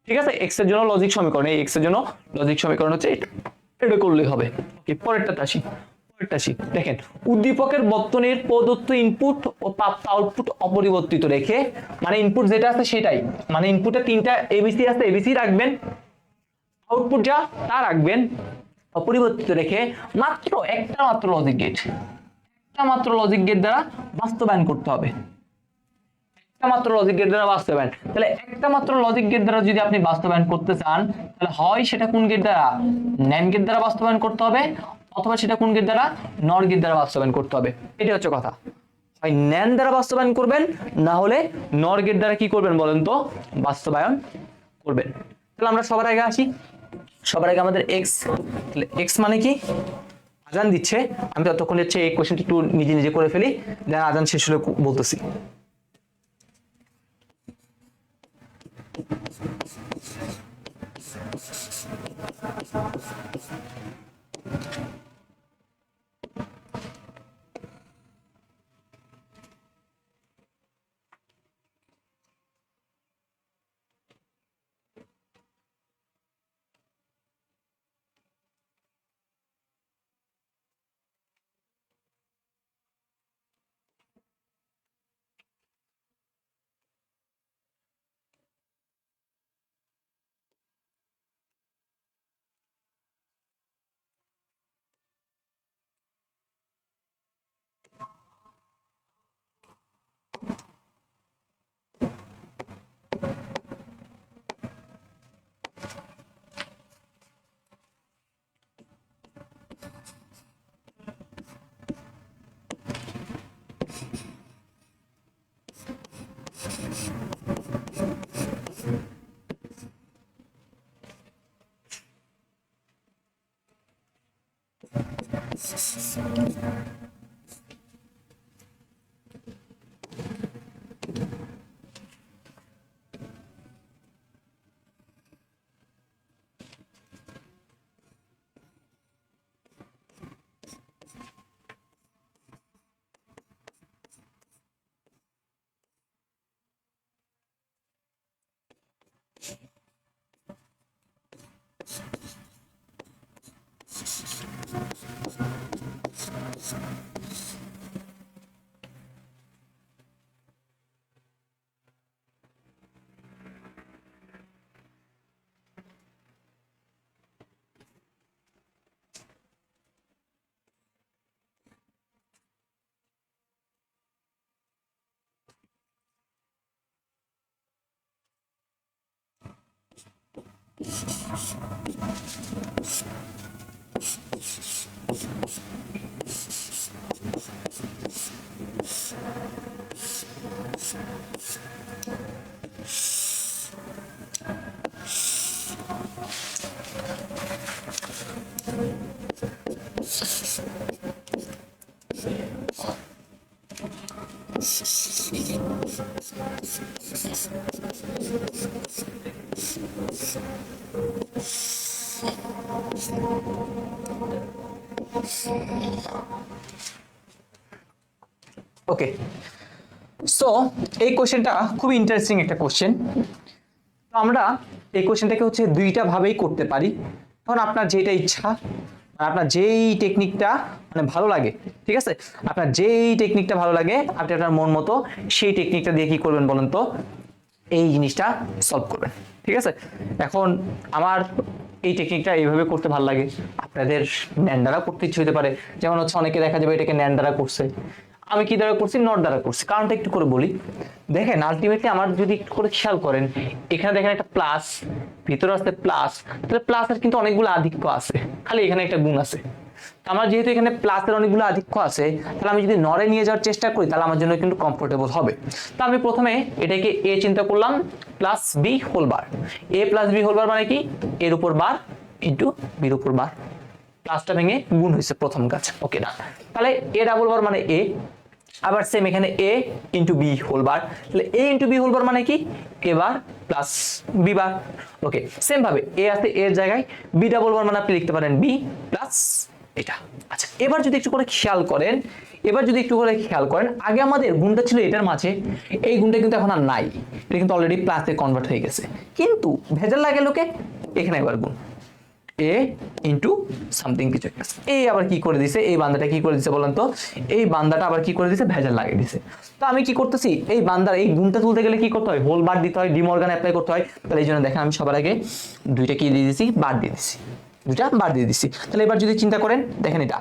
Speaker 1: ঠিক আছে, এক্স এর জন্য লজিক সমীকরণ, এই এক্স এর জন্য লজিক সমীকরণ হচ্ছে এটা, এটা করলেই হবে। ওকে, পরেরটাতে আসি। দেখেন উদ্দীপকের বর্তনীর প্রদত্ত ইনপুট ও প্রাপ্ত আউটপুট অপরিবর্তিত রেখে, মানে ইনপুট যেটা আছে সেটাই, মানে ইনপুটে 3টা এবিসি আছে, এবিসি রাখবেন, আউটপুট যা তা রাখবেন, অপরিবর্তিত রেখে মাত্র একটা মাত্র লজিক গেট, একটা মাত্র লজিক গেট দ্বারা বাস্তবায়ন করতে হবে, একটা মাত্র লজিক গেট দ্বারা বাস্তবায়ন। তাহলে একটা মাত্র লজিক গেট দ্বারা যদি আপনি বাস্তবায়ন করতে চান তাহলে হয় সেটা কোন গেট দ্বারা, ন্যান্ড গেট দ্বারা বাস্তবায়ন করতে হবে, অথবা সেটা কোন গেট দ্বারা, নর গেট দ্বারা বাস্তবায়ন করতে হবে। এটা হচ্ছে কথা, হয় ন্যান্ড দ্বারা বাস্তবায়ন করবেন, না হলে নর গেট দ্বারা কি করবেন বলেন তো, বাস্তবায়ন করবেন। তাহলে আমরা সবার আগে আসি, সবার আগে আমাদের এক্স, তাহলে এক্স মানে কি, আজান দিচ্ছে, আমি ততক্ষণ হচ্ছে এই কোশ্চেনটা একটু নিজে নিজে করে ফেলি, দেন আজান শেষ হলে বলতেছি। ওকে, সো এই কোশ্চেনটা খুব ইন্টারেস্টিং একটা কোশ্চেন। তো আমরা এই কোশ্চেনটাকে হচ্ছে দুইটা ভাবেই করতে পারি। এখন আপনার যেটা ইচ্ছা, আপনার যেই টেকনিকটা মানে ভালো লাগে, ঠিক আছে, আপনার যেই টেকনিকটা ভালো লাগে আপনি আপনার মন মতো সেই টেকনিকটা দিয়ে কি করবেন বলেন তো, এই জিনিসটা সলভ করবেন, ঠিক আছে। এখন আমার এই টেকনিকটা এইভাবে করতে ভালো লাগে, আপনাদের ন্যান দ্বারা করতে ইচ্ছে হতে পারে। যেমন হচ্ছে অনেকে দেখা যাবে এটাকে ন্যান দ্বারা করছে, আমি কি দ্বারা করছি, নট দ্বারা করছি। কারণটা একটু করে বলি। দেখেন আলটিমেটলি আমার যদি একটু করে খেয়াল করেন, এখানে দেখেন একটা প্লাস, ভিতরে আসতে প্লাস, তাহলে প্লাসের কিন্তু অনেকগুলো আধিক্য আছে, খালি এখানে একটা গুণ আছে। আমার যেহেতু এখানে প্লাসের অনেকগুলো আধিক্য আছে, তাহলে আমি যদি নরে নিয়ে যাওয়ার চেষ্টা করি তাহলে আমার জন্য কিন্তু কমফোর্টেবল হবে। তো আমি প্রথমে এটাকে এ চিন্তা করলাম প্লাস বি হোল বার। এ প্লাস বি হোল বার মানে কি, এর উপর বার ইন্টু বির উপর বার, প্লাসটা ভেঙে গুণ হয়েছে প্রথম কাজ। ওকে না, তাহলে এ ডাবল বার মানে এ, আবার সেম এখানে এ ইন্টু বি হোল বার, তাহলে এ ইন্টু বি হোল বার মানে কি, এ বার প্লাস বি বার। ওকে, সেম ভাবে এ আছে এর জায়গায়, বি ডাবল বার মানে আপনি লিখতে পারেন বি প্লাস এটা। আচ্ছা, এবার যদি একটু করে খেয়াল করেন, আগে আমাদের গুণটা ছিল এটার মাঝে, এই গুণটা কিন্তু এখন আর নাই, এটা কিন্তু অলরেডি প্লাসে কনভার্ট হয়ে গেছে। কিন্তু ভেজাল লাগে লোকে, এখানে একবার গুণ এ ইন্টু সামথিং কিছু একটা, এই আবার কি করে দিছে, এই বান্দাটা কি করে দিছে বলেন তো, এই বান্দাটা আবার কি করে দিছে, ভেজাল লাগিয়ে দিছে। তো আমি কি করতেছি, এই বান্দার এই গুণটা তুলতে গেলে কি করতে হয়, হোল বার দিতে হয়, ডিমর্গান অ্যাপ্লাই করতে হয়। তাহলে এই জন্য দেখেন আমি সবার আগে দুইটা কি দিয়ে দিছি, বার দিয়ে দিছি, দুইটা বার দিয়ে দিছি। তাহলে এবার যদি চিন্তা করেন, দেখেন এটা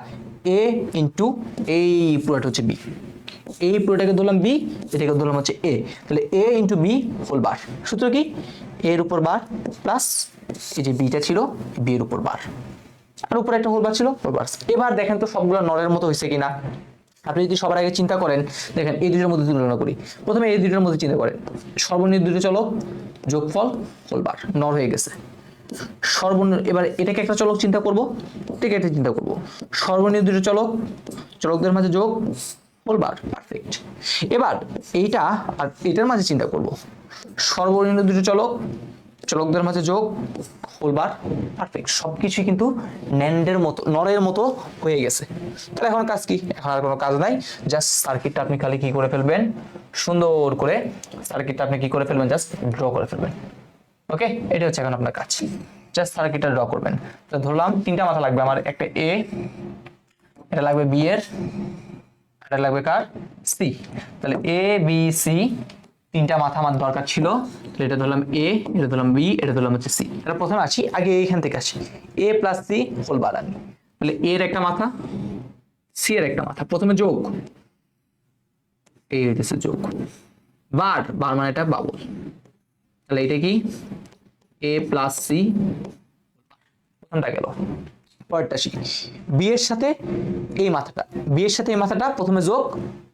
Speaker 1: এ ইন্টু এই পুরোটা হচ্ছে বি, এই পুরোটাকে ধরলাম বি, এটাকে ধরলাম হচ্ছে এ, তাহলে এ ইন্টু বি হোল বার। সূত্র কি, এর উপর বার প্লাস এই যে বিটা ছিল বি এর উপর বার, আর উপরে একটা হোল বার ছিল হোল বার। এবার দেখেন তো সবগুলো নরের মতো হয়েছে কিনা। আপনি যদি সবার আগে চিন্তা করেন, দেখেন এই দুটোর মধ্যে তুলনা করি। প্রথমে এই দুটোর মধ্যে চিন্তা করেন, সর্বনিম্ন দুটো চলক যোগফল হোল বার, নর হয়ে গেছে। সর্বনিম্ন, এবার এটাকে একটা চলক চিন্তা করব, ঠিক আছে, চিন্তা করব সর্বনিম্ন দুটো চলক, চলকদের মাঝে যোগ হোল বার, পারফেক্ট। এবার এইটা আর এটার মাঝে চিন্তা করব, সর্বনিম্ন দুটো চলক, চলকদের মাঝে যোগ হোল বার, পারফেক্ট। সবকিছুই কিন্তু ন্যান্ডের মতো, নরের মতো হয়ে গেছে। তাহলে এখন কাজ কি, এখন আর কোনো কাজ নাই, জাস্ট সার্কিটটা আপনি খালি কি করে ফেলবেন, সুন্দর করে সার্কিটটা আপনি কি করে ফেলবেন, জাস্ট ড্র করে ফেলবেন। ওকে, এটা হচ্ছে এখন আপনার কাজ, জাস্ট সার্কিটটা ড্র করবেন। তো ধরলাম তিনটা মাথা লাগবে আমার, একটা এ, এটা লাগবে বি এর, এটা লাগবে কার, সি। তাহলে এ বি সি তিনটা মাথা আমার দরকার ছিল। তাহলে এটা ধরলাম এ, এটা ধরলাম বি, এটা ধরলাম হচ্ছে সি। এটা প্রথমে আসি, আগে এইখান থেকে আসি, এ প্লাস সি হোল বার আনি। তাহলে এর একটা মাথা, সি এর একটা মাথা, প্রথমে যোগ, এই হইতেছে যোগ, বার, বার মানে এটা বাবল। তাহলে এটা কি, এ প্লাস সি, প্রথমটা গেল। পরেরটা আসি, বি এর সাথে এই মাথাটা, বি এর সাথে এই মাথাটা প্রথমে যোগ,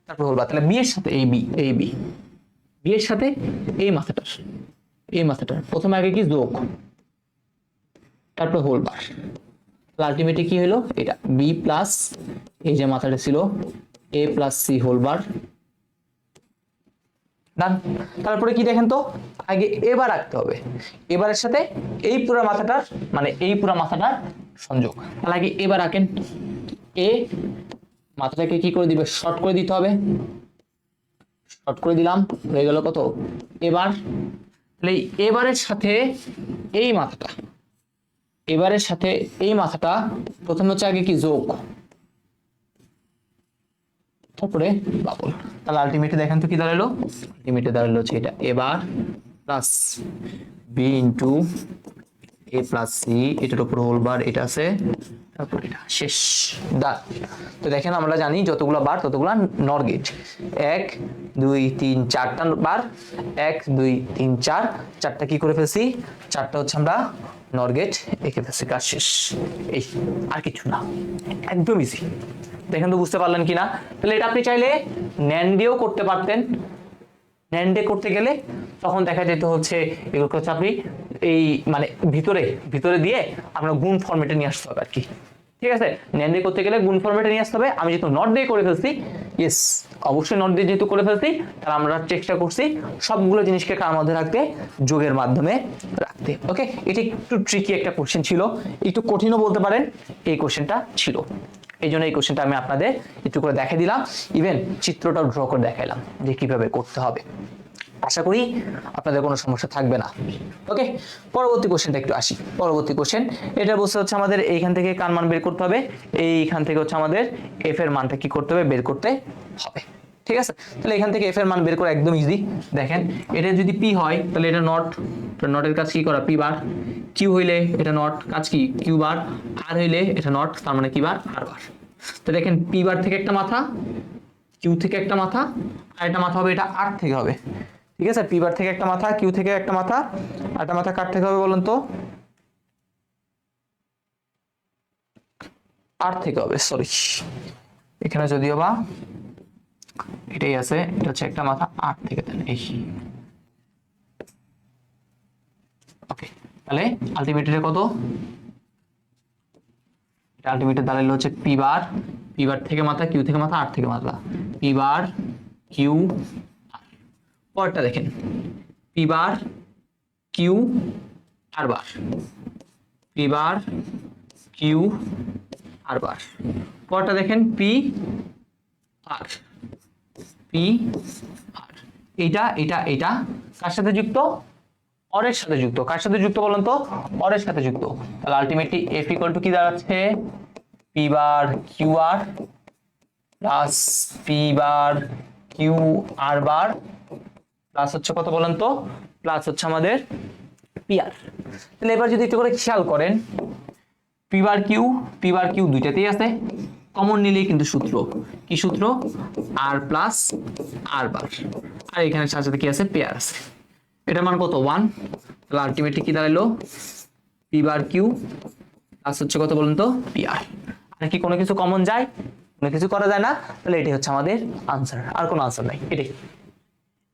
Speaker 1: তারপর হোল বার। তাহলে বি এর সাথে এই বি, এই বি, বি এর সাথে এই মাথাটা, এই মাথাটা প্রথমে আগে কি যোগ, তারপর হোল বার। আলটিমেটলি কি হলো, এটা বি প্লাস এই যে মাথাটা ছিল এ প্লাস সি হোল বার ডান। তারপরে কি দেখেন তো, আগে এবার রাখতে হবে, এবারের সাথে এই পুরো মাথাটার মানে এই পুরো মাথাটার সংযোগ। তাহলে আগে এবার রাখেন, এ মাথাটাকে কি করে দিবে, শর্ট করে দিতে হবে, শর্ট করে দিলাম, হয়ে গেল কত এবার। তাহলে এবারের সাথে এই মাথাটা, এবারের সাথে এই মাথাটা প্রথমে হচ্ছে আগে কি যোগ, তারপরে বাবল। তাহলে আলটিমেটলি দেখেন তো কি দাঁড়ালো, আলটিমেটলি দাঁড়ালো হচ্ছে এটা এবার প্লাস বি ইন্টু এ প্লাস সি, এটার উপর হোল বার এটা আছে, তারপর এটা শেষ ডান। তো দেখেন আমরা জানি যতগুলো বার ততগুলো নর গেট, 1 2 3 4টা বার, 1 2 3 4, চারটা কি করে ফেলছি, চারটা হচ্ছে আমরা নর গেট এঁকে ফেলছি, কাজ শেষ। এই আর কিছু না, একদম ইজি। দেখেন তো বুঝতে পারলেন কিনা। তাহলে এটা আপনি চাইলে ন্যান্ড দিয়েও করতে পারতেন, ন্যান্ডে করতে গেলে তখন দেখা যেত হচ্ছে এগুলো হচ্ছে আপনি এই মানে ভিতরে ভিতরে দিয়ে আপনার গুণ ফরম্যাটে নিয়ে আসতে হবে আর কি, ঠিক আছে। ন্যান্ডে করতে গেলে গুণ ফরম্যাটে নিয়ে আসতে হবে, আমি যেহেতু নট দিয়ে করে ফেলছি, ইয়েস অবশ্যই নট দিয়ে যেহেতু করে ফেলছি, তাহলে আমরা চেষ্টা করছি সবগুলো জিনিসকে কার মধ্যে রাখতে, যোগের মাধ্যমে রাখতে। ওকে, এটি একটু ট্রিকি একটা কোশ্চেন ছিল, একটু কঠিনও বলতে পারেন এই কোশ্চেনটা ছিল, এই জন্য এই কোশ্চেনটা আমি আপনাদের একটু করে দেখে দিলাম, ইভেন চিত্রটাও ড্র করে দেখাইলাম যে কিভাবে করতে হবে। আশা করি আপনাদের কোনো সমস্যা থাকবে না। ওকে, পরবর্তী কোশ্চেনটা একটু আসি। পরবর্তী কোশ্চেন এটা বলছে হচ্ছে আমাদের এইখান থেকে কার মান বের করতে হবে, এইখান থেকে হচ্ছে আমাদের এফ এর মানটা কি করতে হবে, বের করতে হবে, ঠিক আছে। তাহলে এখান থেকে এফ এর মান বের করা একদম ইজি। দেখেন এটা যদি পি হয় তাহলে এটা নট, নটের কাজ কি করা, পি বার, কিউ হইলে এটা নট কাজ কি কিউ বার, আর হইলে এটা নট তার মানে কি বার, আর বার। তো দেখেন পি বার থেকে একটা মাথা, কিউ থেকে একটা মাথা, আর একটা মাথা হবে এটা আর থেকে হবে, ঠিক আছে। পি বার থেকে একটা মাথা, কিউ থেকে একটা মাথা, আর একটা মাথা কার থেকে হবে বলুন তো, আর থেকে হবে, সরি এখানে যদিও বা এটাই আছে, এটা হচ্ছে একটা মাথা আর থেকে দেন এই। ওকে, তাহলে আলটিমেটলি কত, এটা আলটিমেটলি দাঁড়ালো হচ্ছে পি বার, পি বার থেকে মাথা, কিউ থেকে মাথা, আর থেকে মাথা, পি বার কিউ আর। পরেরটা দেখেন পি বার কিউ আর বার, পি বার কিউ আর বার। পরেরটা দেখেন পি আর, পি আর, এটা এটা এটা কার সাথে যুক্ত, অরের সাথে যুক্ত। কার সাথে যুক্ত বলেন তো, অরের সাথে যুক্ত। তাহলে আলটিমেটলি এফ ইকুয়াল টু কি দাঁড়াচ্ছে, P bar Q R plus P bar Q R বার প্লাস হচ্ছে কত বলেন তো, প্লাস হচ্ছে আমাদের পি আর। তাহলে এবার যদি একটু করে খেয়াল করেন, পি বার কিউ দুইটাতেই আছে, কমন নিলেই কিন্তু সূত্র, কি সূত্র, আর প্লাস আর বার, আর এখানে সাথে সাথে কি আছে, পেয়ার আছে। এটার মান কত 1, তাহলে আলটিমেটলি কি দাঁড়ালো, পি বার কিউ প্লাস হচ্ছে কত বলুন তো, পি আর। আর কি কোনো কিছু কমন যায়, কোনো কিছু করা যায় না, তাহলে এটাই হচ্ছে আমাদের আনসার, আর কোনো আনসার নাই, এটাই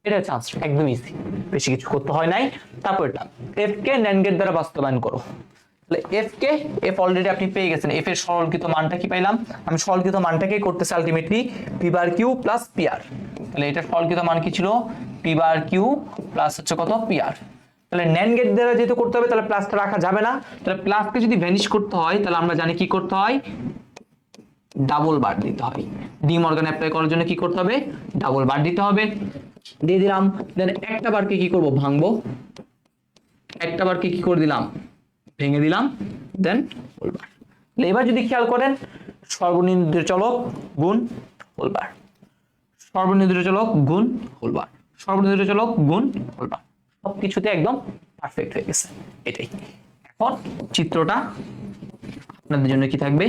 Speaker 1: এটা হচ্ছে আনসার, একদম ইজি, বেশি কিছু করতে হয় নাই। তারপরটা এফ কে ন্যান্ড গেট দ্বারা বাস্তবায়ন করো। তাহলে এফ কে, এফ অলরেডি আপনি পেয়ে গেছেন, এফ এর সরলকৃত মানটা কি পাইলাম, আমি সরলকৃত মানটাকেই করতেছি ultimately P bar Q plus P আর। তাহলে এটার সরলকৃত মান কি ছিল, পি বার কিউ প্লাস হচ্ছে কত, পি আর। তাহলে ন্যান্ড গেট দ্বারা যেহেতু করতে হবে তাহলে প্লাসটা রাখা যাবে না, তাহলে প্লাসকে যদি ভ্যানিশ করতে হয় তাহলে আমরা জানি কি করতে হয়, ডাবল বার দিতে হয়। ডি মর্গান অ্যাপ্লাই করার জন্য কি করতে হবে, ডাবল বার দিতে হবে, দিয়ে দিলাম। দেন একটা বারকে কি করব, ভাঙবো, একটা বারকে কি করে দিলাম, ভেঙে দিলাম, দেন হোল বার। এবার যদি খেয়াল করেন সর্বনিম্ন চলক গুণ হোল বার, সর্বনিম্ন চলক গুণ হোল বার, সর্বনিম্ন চলক গুণ হোল বার, সবকিছুতে একদম পারফেক্ট হয়ে গেছে। এটাই এখন চিত্রটা আপনাদের জন্য কি থাকবে,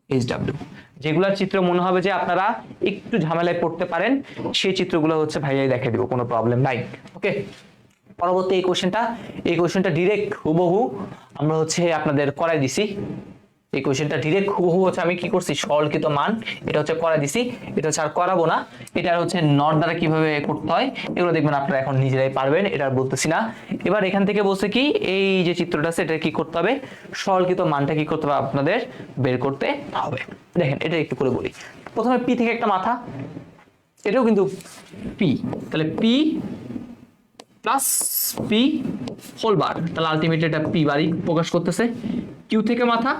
Speaker 1: HW। যেগুলোর চিত্র মনে হবে যে আপনারা একটু ঝামেলায় পড়তে পারেন সেই চিত্রগুলো হচ্ছে ভাইয়াই দেখে দিব, কোনো প্রবলেম নাই। ওকে, পরবর্তী এই কোশ্চেনটা ডিরেক্ট হুবহু আমরা হচ্ছে আপনাদের করাই দিছি, এই কোশ্চেনটা ডিরেক্ট হুবহু হচ্ছে আমি কি করছি, সরলকৃত মান এটা হচ্ছে করা দিছি, এটা হচ্ছে আর করাবো না। এটা হচ্ছে নট দ্বারা কিভাবে করতে হয় এগুলো দেখবেন আপনারা এখন নিজেরাই পারবেন, এটা আর বলতেছি না। এবার এখান থেকে বলছে কি, এই যে চিত্রটা আছে এটা কি করতে হবে, সরলকৃত মানটা কি করতে হবে আপনাদের বের করতে হবে। দেখেন এটা একটু করে বলি। প্রথমে পি থেকে একটা মাথা, এটাও কিন্তু পি, তাহলে P plus P whole bar, তাহলে আলটিমেটলি এটা পি বারই প্রকাশ করতেছে। কিউ থেকে মাথা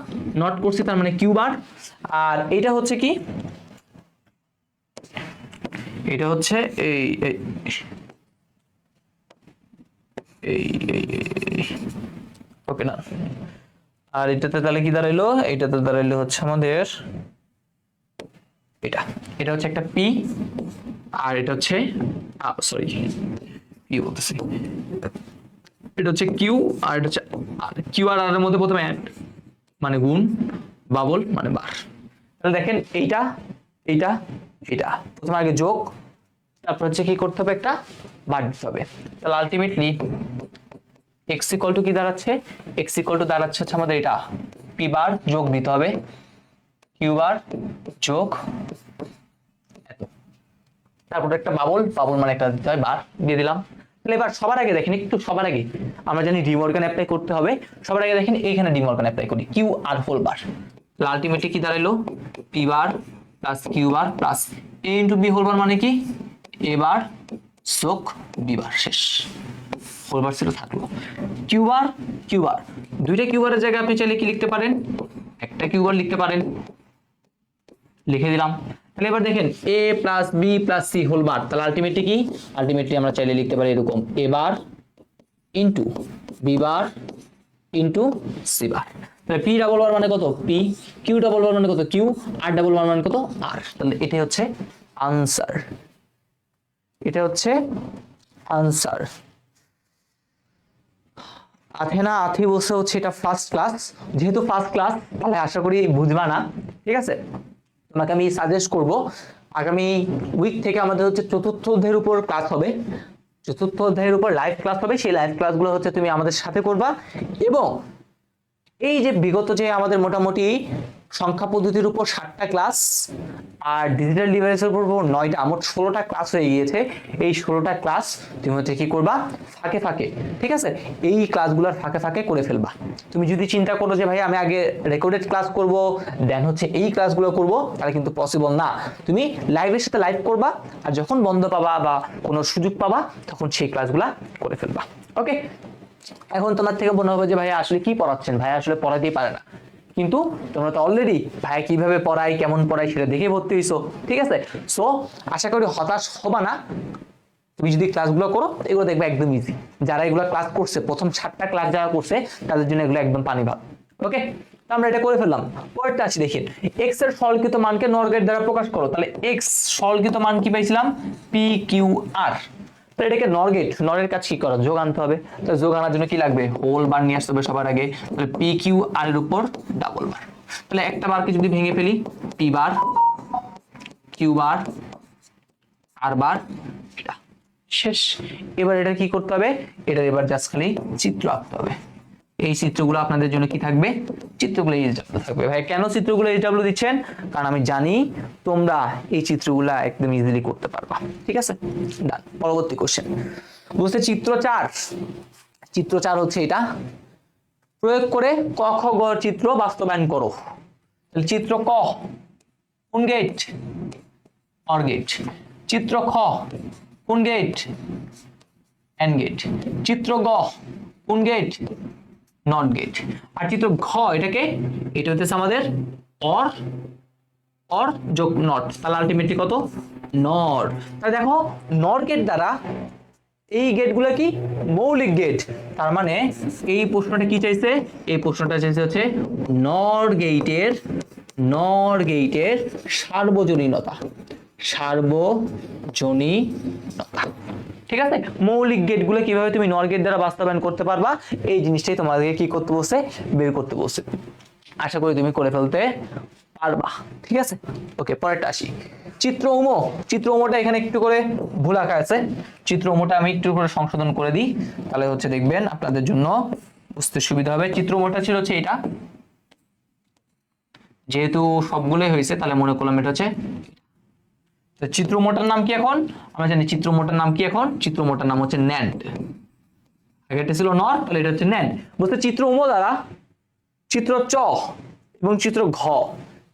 Speaker 1: নট করছি, তার মানে কিউ বার। আর এটা হচ্ছে কি, এটা হচ্ছে এই ওকে না, আর এটাতে তাহলে কি দাঁড়াইলো, এটাতে দাঁড়াইলো হচ্ছে আমাদের এটা, এটা হচ্ছে একটা পি, আর এটা হচ্ছে সরি কি বলতেছি, এটা হচ্ছে কিউ, আর এটা হচ্ছে আর। কিউ আর এর মধ্যে প্রথমে অ্যাড মানে গুণ, বাবল মানে বার। তাহলে দেখেন এইটা এইটা এটা প্রথমে আগে যোগ, তারপর হচ্ছে কি করতে হবে, একটা বার দিতে হবে। তাহলে আলটিমেটলি এক্স ইকুয়াল টু কি দাঁড়াচ্ছে, এক্স ইকুয়াল টু দাঁড়াচ্ছে হচ্ছে আমাদের এটা পি বার যোগ দিতে হবে কিউ বার যোগ এত, তারপর একটা বাবল, বাবল মানে একটা দিতে হয় বার, দিয়ে দিলাম। তাহলে এবার সবার আগে দেখেন, একটু সবার আগে আমরা জানি ডি মর্গান অ্যাপ্লাই করতে হবে, সবার আগে দেখেন এইখানে ডি মর্গান অ্যাপ্লাই করি, কিউ আর হোল বার। তাহলে আলটিমেটলি কি দাঁড়াইলো, P bar plus Q bar plus A into B whole bar মানে কি এ বার যোগ বি বার, শেষ। হোল বার ছিল থাকলো, কিউ বার কিউ বার, দুইটা কিউ বারের জায়গায় আপনি চাইলে কি লিখতে পারেন, একটা কিউ বার লিখতে পারেন, লিখে দিলাম। তাহলে এবার দেখেন A plus B plus C whole bar, তাহলে আলটিমেটলি কি, আলটিমেটলি আমরা চাইলে লিখতে পারি এরকম A bar into B bar into C bar. তাহলে পি ডাবল বার মানে কত পি, কিউ ডাবল বার মানে কত কিউ, আর ডাবল বার মানে কত আর। তাহলে এটা হচ্ছে আনসার, এটা হচ্ছে আনসার। আথেনা আথি বসে হচ্ছে এটা ফার্স্ট ক্লাস, যেহেতু ফার্স্ট ক্লাস তাহলে আশা করি বুঝবা না, ঠিক আছে। তোমাকে আমি সাজেস্ট করব আগামী উইক থেকে আমাদের হচ্ছে চতুর্থ অধ্যায়ের উপর ক্লাস হবে, চতুর্থ অধ্যায়ের উপর লাইভ ক্লাস হবে। সেই লাইভ ক্লাসগুলো হচ্ছে তুমি আমাদের সাথে করবা, এবং এই যে বিগত যে আমাদের মোটামুটি সংখ্যা পদ্ধতির উপর 7টা ক্লাস আর ডিজিটাল ডিভাইসের উপর 9টা, মোট 16টা ক্লাস হয়ে গিয়েছে। এই 16টা ক্লাস তুমি হচ্ছে কি করবা, ফাঁকে ফাঁকে, ঠিক আছে, এই ক্লাসগুলোর ফাঁকে ফাঁকে করে ফেলবা। তুমি যদি চিন্তা করো যে ভাই আমি আগে রেকর্ডেড ক্লাস করব দেন হচ্ছে এই ক্লাসগুলো করব, তাহলে কিন্তু পসিবল না। তুমি লাইভের সাথে লাইভ করবা, আর যখন বন্ধ পাবা বা কোনো সুযোগ পাবা তখন সেই ক্লাসগুলা করে ফেলবা। ওকে, এখন তোমার থেকে মনে হবে যে ভাই আসলে কি পড়াচ্ছেন, ভাই আসলে পড়াতেই পারে না, কিন্তু তোমরা তো অলরেডি ভাই কিভাবে পড়াই কেমন পড়াই সেটা দেখে ভর্তি হইছো, ঠিক আছে। সো আশা করি হতাশ হবা না, তুমি যদি ক্লাসগুলো করো এগুলো দেখবে একদম ইজি। যারা এগুলো ক্লাস করছে, প্রথম 7টা ক্লাস যারা করছে তাদের জন্য এগুলো একদম পানি ভাত। ওকে, তো আমরা এটা করে ফেললাম। পরেরটা আছে দেখেন, এক্স এর সরলকৃত মানকে নর গেট দ্বারা প্রকাশ করো। তাহলে এক্স সরলকৃত মান কি পাইছিলাম, পি কিউ আর। তো এটাকে নর গেট, নরের কাছে কি করা, যোগ আনতে হবে। তো যোগ আনার জন্য কি লাগবে, হোল বার নিয়ে আসতে হবে সবার আগে। তাহলে পি কিউ আর এর উপর ডাবল বার। তাহলে একটা বারকে যদি ভেঙে ফেলি, পি বার কিউ বার আর বার, এটা শেষ। এবার এটা কি করতে হবে, এটা এবার জাস্ট খালি চিত্র আঁকতে হবে। এই চিত্রগুলো আপনাদের জন্য কি থাকবে, চিত্রগুলো এইচডব্লিউ থাকবে। ভাই কেন চিত্রগুলো এইচডব্লিউ দিচ্ছেন, কারণ আমি জানি তোমরা এই চিত্রগুলো একদম ইজিলি করতে পারবা, ঠিক আছে। ডান, পরবর্তী কোশ্চেন বুঝতে, চিত্র 4, চিত্র 4 হচ্ছে এটা, প্রয়োগ করে ক খ গ চিত্র বাস্তবায়ন করো। তাহলে চিত্র ক কোন গেট, অর গেট। চিত্র খ কোন গেট, এন্ড গেট। চিত্র গ কোন গেট, নট গেট। আর চিত্র ঘ এটাকে, এটা হচ্ছে আমাদের অর, অর যোগ নট, তাহলে আলটিমেটলি কত নর। তাহলে দেখো নর গেট দ্বারা এই গেটগুলো কি মৌলিক গেট, তার মানে এই প্রশ্নটা কি চাইছে, এই প্রশ্নটা চাইছে হচ্ছে নর গেটের, নর গেটের সার্বজনীনতা, সার্বজনীনতা, ঠিক আছে। মৌলিক গেটগুলো কিভাবে তুমি নর গেট দ্বারা বাস্তবায়ন করতে পারবা, এই জিনিসটাই তোমাদেরকে কি করতে বলছে, বের করতে বলছে। আশা করি তুমি করে ফেলতে পারবা, ঠিক আছে। ওকে, পরেরটা আসি, চিত্র উমো। চিত্র উমোটা এখানে একটু করে ভুল আঁকা আছে, চিত্র উমোটা আমি একটু করে সংশোধন করে দিই, তাহলে হচ্ছে দেখবেন আপনাদের জন্য বুঝতে সুবিধা হবে। চিত্র উমোটা ছিল হচ্ছে এটা, যেহেতু সবগুলোই হয়েছে তাহলে মনে করলাম এটা হচ্ছে, তো চিত্রমোটার নাম কি এখন আমরা জানি, চিত্রমোটার নাম কি এখন, চিত্রমোটার নাম হচ্ছে ন্যান্ড। আগে এটা ছিল নর, তাহলে এটা হচ্ছে ন্যান্ড। বুঝতে, চিত্র উম দ্বারা চিত্র চ এবং চিত্র ঘ।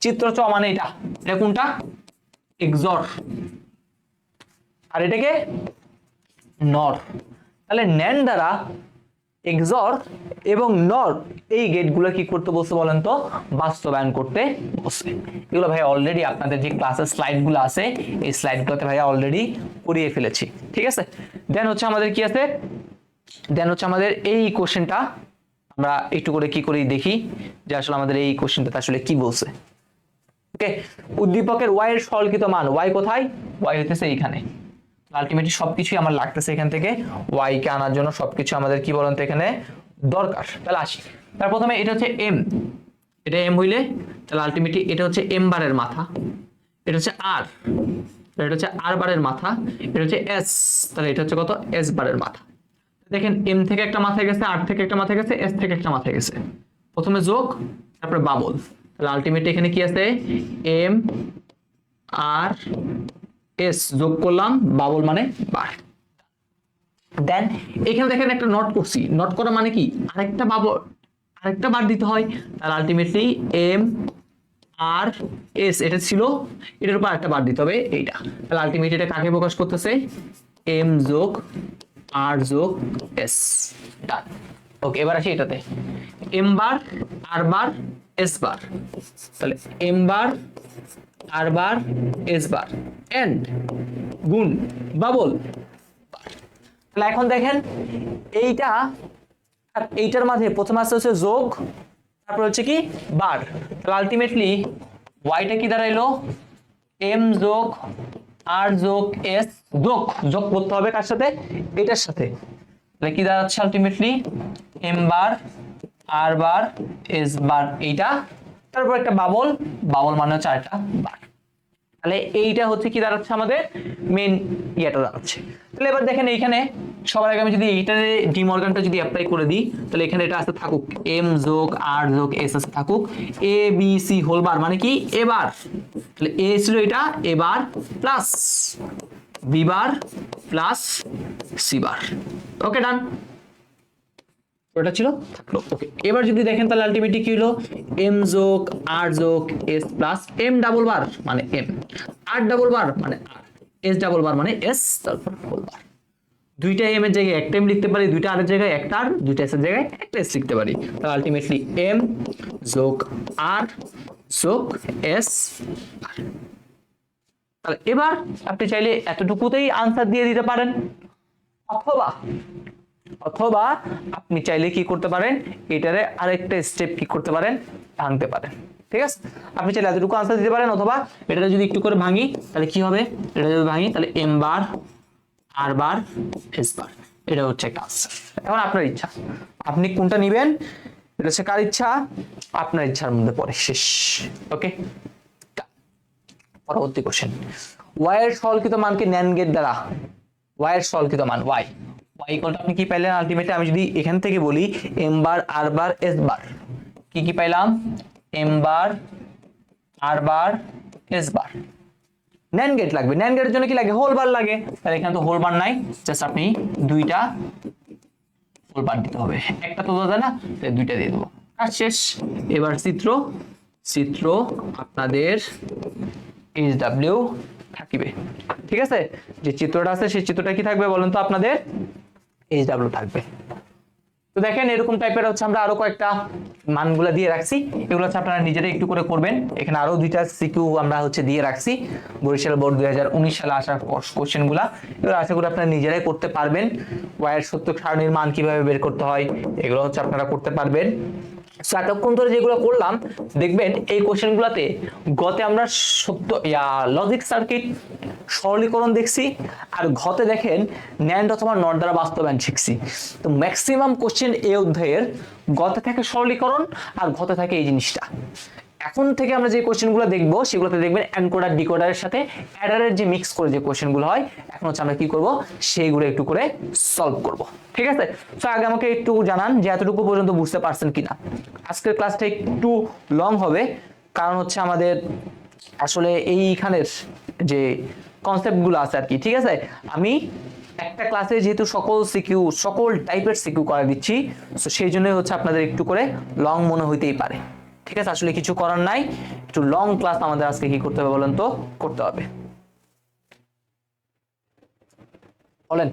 Speaker 1: চিত্র চ মানে এটা, এটা কোনটা, এক্সর, আর এটাকে নর। তাহলে ন্যান দ্বারা এক্সর এবং নর এই গেটগুলো কি করতে বলছে বলেন তো, বাস্তবায়ন করতে বলছে। এগুলো ভাই অলরেডি আপনাদের যে ক্লাসের স্লাইডগুলো আছে এই স্লাইডগুলোতে ভাই অলরেডি করিয়ে ফেলেছি, ঠিক আছে। দেন হচ্ছে আমাদের কি আছে, দেন হচ্ছে আমাদের এই কোশ্চেনটা আমরা একটু করে কি করি দেখি যে আসলে আমাদের এই কোশ্চেনটাতে আসলে কি বলছে। ওকে, উদ্দীপকের y এর সরলকৃত মান, y কোথায়, y হইতেছে এইখানে। আলটিমেটলি সবকিছু আমার লাগতেছে এখান থেকে y কে আনার জন্য, সবকিছু আমাদের কি বলেন তো এখানে দরকার। তাহলে আসি, তার প্রথমে এটা হচ্ছে m, এটা m হইলে তাহলে আলটিমেটলি এটা হচ্ছে m বারের মাথা, এটা হচ্ছে r, এটা হচ্ছে r বারের মাথা, এটা হচ্ছে s, তাহলে এটা হচ্ছে কত, s বারের মাথা। দেখেন m থেকে একটা মাথায় গেছে, r থেকে একটা মাথায় গেছে, s থেকে একটা মাথায় গেছে, প্রথমে যোগ তারপরে বাবল। তাহলে আলটিমেটলি এখানে কি আছে, m r s যোগ করলাম, বাবল মানে বার। দেন এখানে দেখেন একটা নট করছি, নট করা মানে কি আরেকটা বাবল, আরেকটা বার দিতে হয়। তাহলে আলটিমেটলি m r s এটা ছিল, এটার উপর একটা বার দিতে হবে এইটা। তাহলে আলটিমেটলি এটা কাকে প্রকাশ করতেছে, m যোগ r যোগ s, ডান। ওকে, এবার আসি এটাতে, m bar r bar s bar, তাহলে m bar r bar s bar and গুণ বাবল। তাহলে এখন দেখেন এইটা আর এইটার মাঝে প্রথমে আসছে হচ্ছে যোগ, তারপর হচ্ছে কি বার। তাহলে আলটিমেটলি ওয়াইটা কি দাঁড়াইলো, m যোগ r যোগ s, যোগ যোগ করতে হবে কার সাথে, এটার সাথে। তাহলে কি দাঁড়াচ্ছে ultimately m bar r bar s বার এইটা, তারপর একটা বাবল, বাবল মানে হচ্ছে আরেকটা বার। তাহলে এইটা হচ্ছে কি দাঁড়াচ্ছে আমাদের মেন ইয়েটা দাঁড়াচ্ছে। তাহলে এবার দেখেন এইখানে সবার আগে আমি যদি এইটারে ডি মর্গানটা যদি অ্যাপ্লাই করে দিই, তাহলে এখানে এটা আছে থাকুক m যোগ r যোগ s আছে থাকুক, a b c whole bar মানে কি এবার, তাহলে a ছিল এটা এবার plus b bar plus c bar. Okay done, ওটা ছিল থাকলো। ওকে, এবার যদি দেখেন তাহলে আলটিমেটলি কি হলো, m যোগ r যোগ s প্লাস m ডাবল বার মানে m, r ডাবল বার মানে r, s ডাবল বার মানে s, তারপর হোল বার। দুইটা m এর জায়গায় একটা m লিখতে পারি, দুইটা r এর জায়গায় একটা r, দুইটা s এর জায়গায় একটা s লিখতে পারি। তাহলে আলটিমেটলি m যোগ r যোগ s। তাহলে এবার আপনি চাইলে এতটুকুতেই আনসার দিয়ে দিতে পারেন, অথবা অথবা আপনি চাইলে কি করতে পারেন, এটারে আরেকটা স্টেপ কি করতে পারেন, ভাঙতে পারেন। ঠিক আছে, আপনি চাইলে এতটুকু আনসার দিতে পারেন, অথবা এটা যদি একটু করে ভাঙি তাহলে কি হবে, এটা যদি ভাঙি তাহলে m bar r bar s বার, এটা হচ্ছে একটা আনসার। এখন আপনার ইচ্ছা আপনি কোনটা নেবেন, এটা হচ্ছে কার ইচ্ছা, আপনার ইচ্ছার মধ্যে পড়ে, শেষ। ওকে, পরবর্তী কোশ্চেন, y এর সরলকৃত মানকে NAND গেট দ্বারা, y এর সরলকৃত মান y, y ইকুয়াল টু আপনি কি পাইলেন আলটিমেটলি, আমি যদি এখান থেকে বলি m bar r bar s বার, কি কি পাইলাম m bar r bar s বার। NAND গেট লাগবে, NAND গেটের জন্য কি লাগে, হোল বার লাগে, তাহলে এখানে তো হোল বার নাই, জাস্ট আপনি দুইটা হোল বার দিতে হবে, একটা তো দাদা না, তাই দুইটা দিয়ে দেবো, কাজ শেষ। এবার চিত্র, চিত্র আপনাদের HW থাকিবে, ঠিক আছে, যে চিত্রটা আছে সেই চিত্রটা কি থাকবে বলেন তো, আপনাদের HW থাকবে। তো দেখেন এরকম টাইপের হচ্ছে আমরা আরো কয়েকটা মানগুলো দিয়ে রাখছি, এগুলো হচ্ছে আপনারা নিজেরাই একটু করে করবেন। এখানে আরো দুইটা সিকিউ আমরা হচ্ছে দিয়ে রাখছি, বরিশাল বোর্ড 2019 সালে আসা কোশ্চেন গুলা, এগুলো আশা করি আপনারা নিজেরাই করতে পারবেন। ওয়াইয়ের সত্য সারণীর মান কিভাবে বের করতে হয় এগুলো হচ্ছে আপনারা করতে পারবেন। এতক্ষণ ধরে যেগুলো করলাম দেখবেন এই কোশ্চেন গুলাতে গতে আমরা সত্য লজিক সার্কিট সরলীকরণ দেখছি, আর ঘতে দেখেন ন্যান্ড অথবা নট দ্বারা বাস্তবায়ন শিখছি। তো ম্যাক্সিমাম কোশ্চেন এই অধ্যায়ের গতে থাকে সরলীকরণ আর ঘতে থাকে এই জিনিসটা। এখন থেকে আমরা যে কোশ্চেনগুলো দেখবো সেগুলোতে দেখবেন এনকোডার ডিকোডারের সাথে অ্যাডারের যে মিক্স করে যে কোশ্চেনগুলো হয়, এখন হচ্ছে আমরা কি করব সেইগুলো একটু করে সলভ করব। ঠিক আছে, তো আগে আমাকে একটু জানান যে এতটুকু পর্যন্ত বুঝতে পারছেন কিনা। আজকের ক্লাসটা একটু লং হবে, কারণ হচ্ছে আমাদের আসলে এইখানের যে কনসেপ্টগুলো আছে আর কি, ঠিক আছে। আমি একটা ক্লাসে যেহেতু সকল টাইপের সিকিউ করা দিচ্ছি, তো সেই জন্যই হচ্ছে আপনাদের একটু করে লং মনে হইতেই পারে, ঠিক আছে। আসলে কিছু করার নাই, একটু লং ক্লাস আমাদের আজকে কি করতে হবে বলেন তো, করতে হবে। বলেন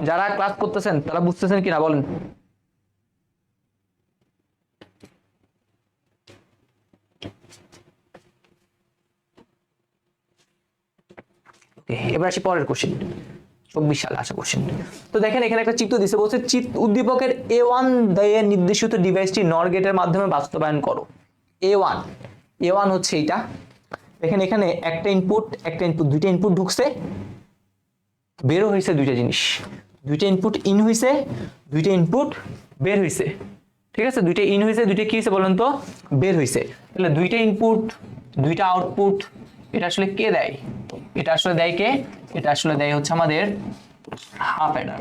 Speaker 1: যারা ক্লাস করতেছেন তারা বুঝতেছেন কিনা বলেন। এবার আসি পরের কোশ্চেন, 24 সালে আসা কোশ্চেন। তো দেখেন এখানে একটা চিত্র দিছে, বলছে উদ্দীপকের A1 দিয়ে নির্দেশিত ডিভাইসটি নর গেটের মাধ্যমে বাস্তবায়ন করো। A1 হচ্ছে এইটা। দেখেন এখানে একটা ইনপুট দুইটা ইনপুট ঢুকছে, বেরো হয়েছে দুইটা জিনিস, দুইটা ইনপুট ইন হয়েছে, দুইটা ইনপুট বের হয়েছে, ঠিক আছে। দুইটা ইন হয়েছে, দুইটা কি হয়েছে বলেন তো, বের হয়েছে। তাহলে দুইটা ইনপুট দুইটা আউটপুট, এটা আসলে কে দেয়? এটা আসলে দেয় কে? এটা আসলে দেয় হচ্ছে আমাদের হাফ অ্যাডার।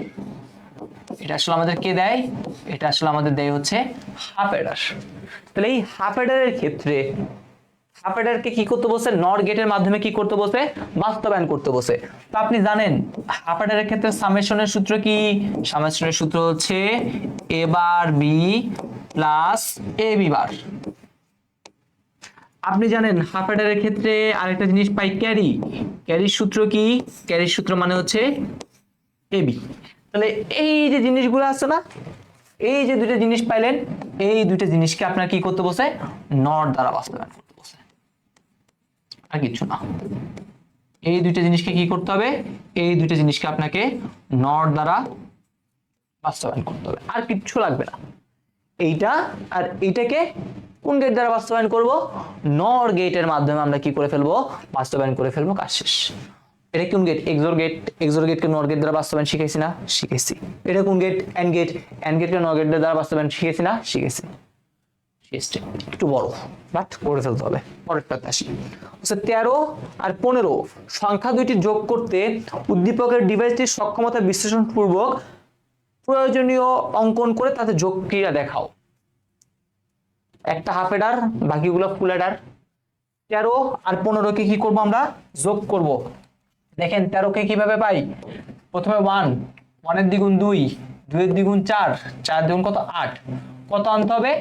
Speaker 1: এটা আসলে আমাদের কে দেয়? এটা আসলে আমাদের দেয় হচ্ছে হাফ অ্যাডার। তাহলে এই হাফ অ্যাডারের ক্ষেত্রে হাফ অ্যাডারকে কি করতে বসে? নর গেটের মাধ্যমে কি করতে বসে? বাস্তবায়ন করতে বসে। তো আপনি জানেন হাফ অ্যাডারের ক্ষেত্রে সামেশনের সূত্র কি? সামেশনের সূত্র হচ্ছে a bar b plus ab বার। আপনি জানেন হাফ অ্যাডারের ক্ষেত্রে আরেকটা জিনিস পাই, ক্যারির সূত্র কি? ক্যারির সূত্র মানে হচ্ছে ab। তাহলে এই যে জিনিসগুলো আছে না, এই যে দুইটা জিনিস পাইলেন, এই দুইটা জিনিসকে আপনার কি করতে বসে? নর দ্বারা বাস্তবায়ন করতে বসে, আর কিছু না। এই দুইটা জিনিসকে কি করতে হবে? এই দুইটা জিনিসকে আপনাকে নর দ্বারা বাস্তবায়ন করতে হবে, আর কিচ্ছু লাগবে না। এইটা আর এইটাকে কোন গেট দ্বারা বাস্তবায়ন করব? নর গেটের মাধ্যমে আমরা কি করে ফেলবো? বাস্তবায়ন করে ফেলবো, কাজ শেষ। এটা কোন গেট? এক্সোর গেটকে নর গেট দ্বারা বাস্তবায়ন শিখাইছি না? শিখেছি। এটা কোন গেট? এন্ড গেটকে নর গেট দ্বারা বাস্তবায়ন শিখেছি না? শিখেছি। একটু বড়, বাট করে ফেলতে হবে। পরেরটাতে আসি, 13 আর 15 সংখ্যা দুইটি যোগ করতে উদ্দীপকের ডিভাইসটির সক্ষমতা বিশ্লেষণ পূর্বক প্রয়োজনীয় অঙ্কন করে তাতে যোগ ক্রিয়া দেখাও। একটা হাফ অ্যাডার, বাকিগুলো ফুল অ্যাডার। 13 আর 15 কে কি করব? আমরা যোগ করব। দেখেন 13 কে কিভাবে পাই? প্রথমে 1 এর দ্বিগুণ 2, 2 এর দ্বিগুণ 4, 4 দ্বিগুণ কত? 8। কত আনতে হবে?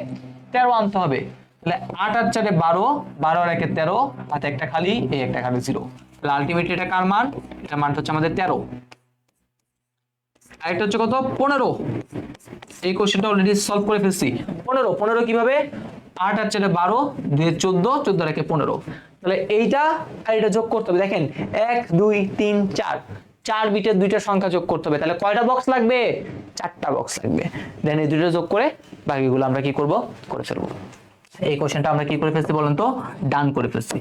Speaker 1: 13 আনতে হবে। তাহলে 8 আর 4 12, 12 আর 1 13, হাতে একটা খালি, এই একটা খালি 0। তাহলে আলটিমেটলি এটা কার মান? এটা মান হচ্ছে আমাদের 13। আরেকটা হচ্ছে কত? 15। এই কোশ্চেনটা অলরেডি সলভ করে ফেলছি। 15 কিভাবে? 8 আর 4 12, 2 এর 14, 14 আর 1 15। তাহলে এইটা আর এটা যোগ করতে হবে। দেখেন 1 2 3 4, 4 বিটের দুইটা সংখ্যা যোগ করতে হবে। তাহলে কয়টা বক্স লাগবে? 4টা বক্স লাগবে। দেন এই দুইটা যোগ করে বাকিগুলো আমরা কি করব? করে ফেলবো। এই কোশ্চেনটা আমরা কি করে ফেলছি বলেন তো? ডান করে ফেলছি।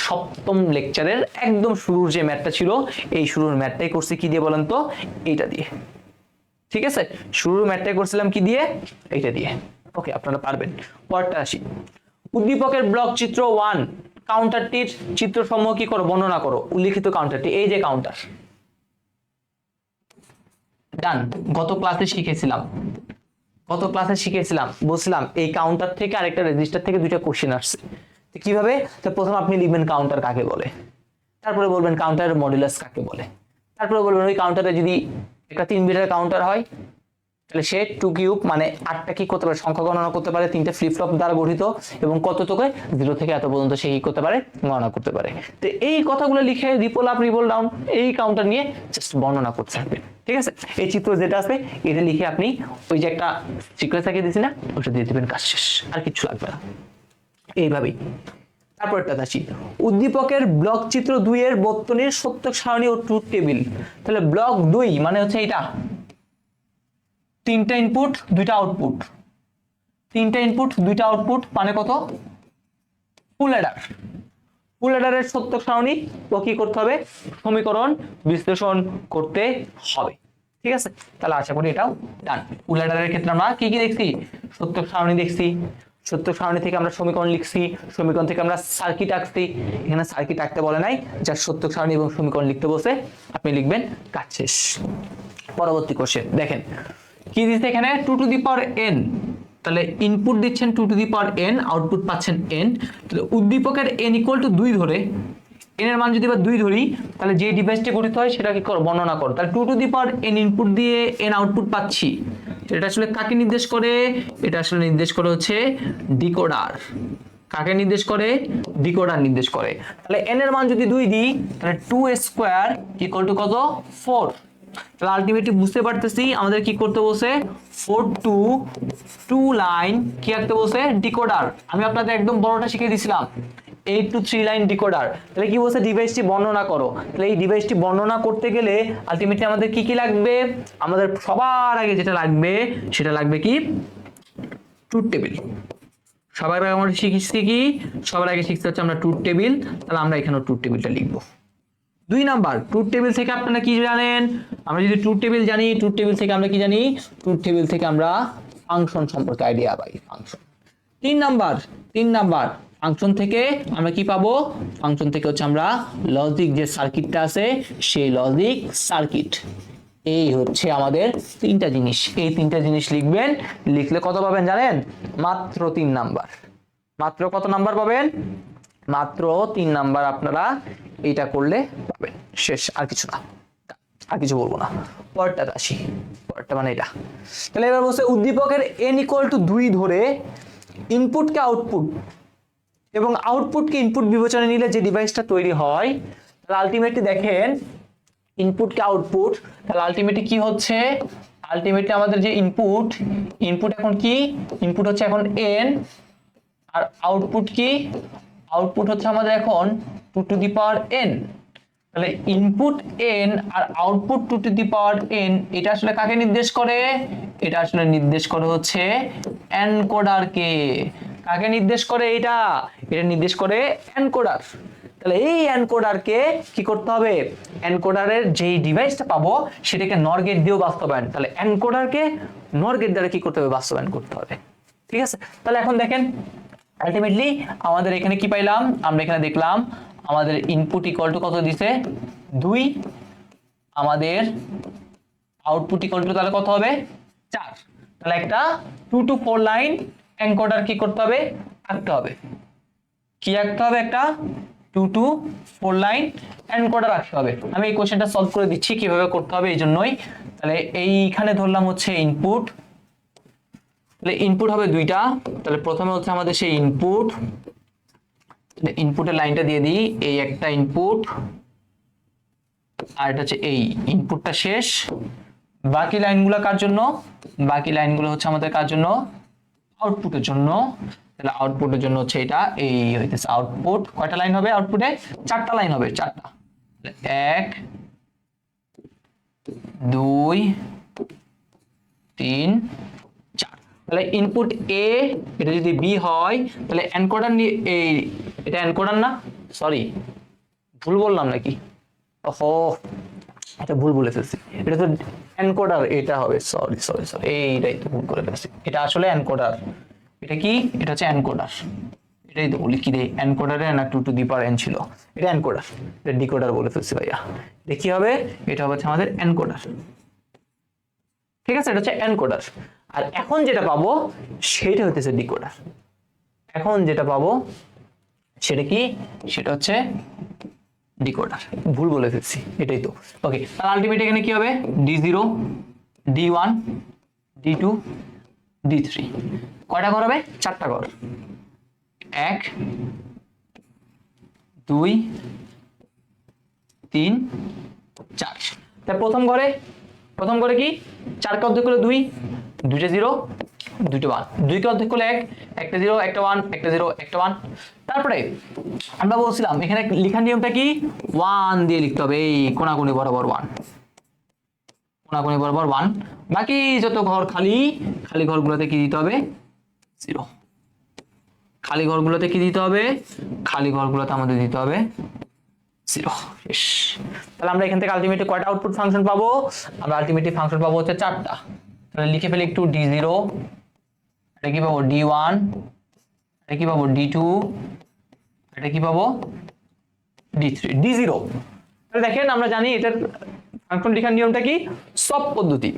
Speaker 1: সপ্তম লেকচারের একদম শুরুর যে ম্যাথটা ছিল, এই শুরুর ম্যাথটাই করছি কি দিয়ে বলেন তো? এইটা দিয়ে, ঠিক আছে। শুরুর ম্যাথটাই করছিলাম কি দিয়ে? এইটা দিয়ে। ওকে, আপনারা পারবেন। পরেরটা আসি, উদ্দীপকের ব্লক চিত্র 1 কাউন্টারটির চিত্র সমূহ কি করো? বর্ণনা করো। উল্লিখিত কাউন্টারটি, এই যে কাউন্টার, ডান। গত ক্লাসে শিখেছিলাম, বলছিলাম এই কাউন্টার থেকে আরেকটা রেজিস্টার থেকে দুইটা কোশ্চেন আসছে। তো কিভাবে? তো প্রথম আপনি লিখবেন কাউন্টার কাকে বলে, তারপরে বলবেন কাউন্টারের মডুলাস কাকে বলে, তারপরে বলবেন ওই কাউন্টারে যদি একটা 3 বিটের কাউন্টার হয় তাহলে সে 2 কিউব মানে 8টা কি করতে পারে? সংখ্যা গণনা করতে পারে, 3টা ফ্লিপ ফ্লপ দ্বারা গঠিত, এবং কত তোকে 0 থেকে এত পর্যন্ত সে কি করতে পারে? গণনা করতে পারে। তো এই কথাগুলো লিখে রিপল আপ রিপল ডাউন এই কাউন্টার নিয়ে জাস্ট বর্ণনা করতে থাকবে, ঠিক আছে। এই চিত্র যেটা আসবে এটা লিখে আপনি ওই যে একটা সিকোয়েন্স থাকে দিছি না, ওটা দিয়ে দিবেন, কাজ শেষ, আর কিছু লাগবে না। এইভাবেই তারপরটা আসি, উদ্দীপকের ব্লক চিত্র 2 এর বর্তনীর সত্যক সারণী ও ট্রুথ টেবিল। তাহলে ব্লক 2 মানে হচ্ছে এটা 3টা ইনপুট 2টা আউটপুট, 3টা ইনপুট 2টা আউটপুট মানে কত? ফুল অ্যাডারের সত্যক সারণী ও কি করতে হবে? সমীকরণ বিশ্লেষণ করতে হবে, ঠিক আছে। তাহলে আশা করি এটাও ডান। ফুল অ্যাডারের ক্ষেত্রে আমরা কি কি দেখছি? সত্যক সারণী দেখছি, সত্যক সারণী থেকে আমরা সমীকরণ লিখছি, সমীকরণ থেকে আমরা সার্কিট আঁকছি। এখানে সার্কিট আঁকতে বলে নাই, যা সত্যক সারণী এবং সমীকরণ লিখতে বসে আপনি লিখবেন, কাজ শেষ। পরবর্তী কোশ্চেন দেখেন কি দিচ্ছে এখানে, 2 টু দি পাওয়ার n তাহলে ইনপুট দিচ্ছেন 2 to the power n, output পাচ্ছেন n। তাহলে উদ্দীপকের n ইকুয়াল টু 2 ধরে, n এর মান যদি বা 2 ধরি, তাহলে যে ডিভাইসটি গঠিত হয় সেটা কি করো, বর্ণনা করো। তাহলে 2 to the power n input দিয়ে n আউটপুট পাচ্ছি, এটা আসলে কাকে নির্দেশ করে? এটা আসলে নির্দেশ করে হচ্ছে ডিকোডার। কাকে নির্দেশ করে? ডিকোডার নির্দেশ করে। তাহলে n এর মান যদি 2 দিই, তাহলে 2 স্কয়ার ইকুয়াল টু কত? 4। তাহলে আলটিমেটলি বুঝতে পারতেছি আমাদের কি করতে বলছে, 4 টু 2 লাইন কি আঁকতে বলছে, ডিকোডার। আমি আপনাদের একদম বড়টা শিখিয়ে দিয়েছিলাম, 8 টু 3 লাইন ডিকোডার। তাহলে কি বলছে, ডিভাইসটি বর্ণনা করো। তাহলে এই ডিভাইসটি বর্ণনা করতে গেলে আলটিমেটলি আমাদের কি কি লাগবে? আমাদের সবার আগে যেটা লাগবে সেটা লাগবে কি, ট্রুথ টেবিল। সবার আগে আমরা শিখছি কি, সবার আগে শিখতে হচ্ছে আমরা ট্রুথ টেবিল। তাহলে আমরা এখানে ট্রুথ টেবিলটা লিখবো। 2 নাম্বার, ট্রুথ টেবিল থেকে আপনারা কি জানেন? আমরা যদি ট্রুথ টেবিল জানি, ট্রুথ টেবিল থেকে আমরা কি জানি? ট্রুথ টেবিল থেকে আমরা ফাংশন সম্পর্কে আইডিয়া পাই, ফাংশন। 3 নাম্বার ফাংশন থেকে আমরা কি পাবো? ফাংশন থেকে হচ্ছে আমরা লজিক যে সার্কিটটা আছে সেই লজিক সার্কিট। এই হচ্ছে আমাদের 3টা জিনিস। এই 3টা জিনিস লিখবেন, লিখলে কত পাবেন জানেন? মাত্র 3 নাম্বার। মাত্র কত নাম্বার পাবেন? মাত্র 3 নাম্বার আপনারা এইটা করলে পাবেন, শেষ। আর কিছু না, আর কিছু বলবো না। পরেরটা আসি, পরেরটা মানে এটা। তাহলে এবার বলছে উদ্দীপকের n ইকুয়াল টু 2 ধরে ইনপুটকে আউটপুট এবং আউটপুটকে ইনপুট বিবেচনায় নিলে যে ডিভাইসটা তৈরি হয়, তাহলে আলটিমেটলি দেখেন ইনপুটকে আউটপুট, তাহলে আলটিমেটলি কি হচ্ছে? আলটিমেটলি আমাদের যে ইনপুট এখন কি? ইনপুট হচ্ছে এখন n, আর আউটপুট কি? আউটপুট হচ্ছে আমাদের এখন 2 টু দি পাওয়ার n। তাহলে ইনপুট n আর output 2 to the power n, এটা আসলে কাকে নির্দেশ করে? এটা আসলে নির্দেশ করে হচ্ছে এনকোডারকে। কাকে নির্দেশ করে? এটা নির্দেশ করে এনকোডার। তাহলে এই এনকোডারকে কি করতে হবে? এনকোডারের যেই ডিভাইসটা পাবো সেটাকে নর গেট দিয়েও বাস্তবায়ন। তাহলে এনকোডারকে নর গেট দ্বারা কি করতে হবে? বাস্তবায়ন করতে হবে। ঠিক আছে? তাহলে এখন দেখেন আলটিমেটলি আমাদের এখানে কি পাইলাম? আমরা এখানে দেখলাম আমাদের ইনপুট ইকুয়াল টু কত দিছে? 2। আমাদের আউটপুট ইকুয়াল টু তাহলে কত হবে? 4। তাহলে একটা 2 টু 4 লাইন এনকোডার কি করতে হবে? আঁকতে হবে। কি আঁকতে হবে? একটা 2 টু 4 লাইন এনকোডার আঁকতে হবে। আমি এই কোশ্চেনটা সলভ করে দিচ্ছি কিভাবে করতে হবে এই জন্যই। তাহলে এইখানে ধরলাম হচ্ছে ইনপুট, তাহলে ইনপুট হবে 2টা। তাহলে প্রথমে হচ্ছে আমাদের সেই ইনপুট, ইনপুটের লাইনটা দিয়ে দিই, এই একটা ইনপুট, আর এটা হচ্ছে এই ইনপুটটা শেষ। বাকি লাইনগুলো কার জন্য? বাকি লাইনগুলো হচ্ছে আমাদের কার জন্য? আউটপুটের জন্য। তাহলে আউটপুটের জন্য হচ্ছে এটা, এই হইতেছে আউটপুট। কয়টা লাইন হবে আউটপুটে? 4টা লাইন হবে, 4টা। 1 2 3 4। তাহলে ইনপুট এ, এটা যদি বি হয় তাহলে এনকোডার এই, এটা এনকোডার না, সরি ভুল বললাম নাকি? ওহো, এটা ভুল বলে ফেলছি। এটা তো এনকোডার, এটা হবে, সরি সরি সরি, এইটাই তো ভুল করে ফেলছি। এটা আসলে এনকোডার। এটা কি? এটা হচ্ছে এনকোডার। এটাই তো বলি কি রে, এনকোডারে না 2 টু দি পাওয়ার n ছিল, এটা এনকোডার। এটা ডিকোডার বলে ফেলছি ভাইয়া। এটা কি হবে? এটা হচ্ছে আমাদের এনকোডার। ঠিক আছে? এটা হচ্ছে এনকোডার। আর এখন যেটা পাবো সেটা হচ্ছে ডিকোডার। এখন যেটা পাবো সেটা কি? সেটা হচ্ছে ডিকোডার। ভুল বলে ফেলছি, এটাই তো। ওকে, তাহলে আলটিমেট এখানে কি হবে? D0 D1 D2 D3। কয়টা ঘর হবে? 4টা ঘর। 1 2 3 4। তাহলে প্রথম ঘরে কি? 4 কে অর্ধেক করলে 2, 2টা 0 2টা 1, 2 কে অর্ধেক করলে 1, একটা 0 একটা 1, একটা 0 একটা 1। তারপরে আমরা বলছিলাম এখানে লেখার নিয়মটা কি? 1 দিয়ে লিখতে হবে, এই কোণাকুণি বরাবর 1, কোণাকুণি বরাবর 1। বাকি যত ঘর খালি ঘরগুলোতে কি দিতে হবে? 0। খালি ঘরগুলোতে কি দিতে হবে? খালি ঘরগুলোতে আমাদের দিতে হবে 0। শেষ। তাহলে আমরা এখান থেকে আলটিমেটলি কয়টা আউটপুট ফাংশন পাবো? আমরা আলটিমেটলি ফাংশন পাবো হচ্ছে 4টা। তাহলে লিখে ফেলি একটু, D0, এটা কি পাবো? D1, এটা কি পাবো? D2, এটা কি পাবো? D3 D0। তাহলে দেখেন আমরা জানি এটার ফাংশন লেখার নিয়মটা কি? সব পদ্ধতি।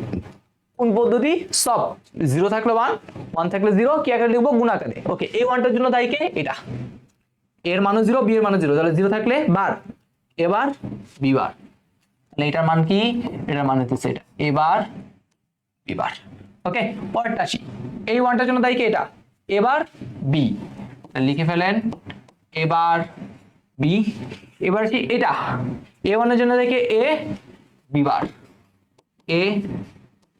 Speaker 1: কোন পদ্ধতি? সব। 0 থাকলে 1, 1 থাকলে 0, কি আকারে লিখবো? গুণ আকারে। ওকে, এই 1টার জন্য দায়ী কে? এটা। এর মান 0, বি এর মান 0, তাহলে 0 থাকলে বার, এবার বিবার, তাহলে এটার মান কি? এটার মান হচ্ছে এটা, এবার বিবার। ওকে, পরেরটা আসি, এই 1টার জন্য দায়ী কে? এটা। এবার বি, লিখে ফেলেন এবার বি। এবার আসি এটা, A1 এর জন্য দেখে এ বিবার, এ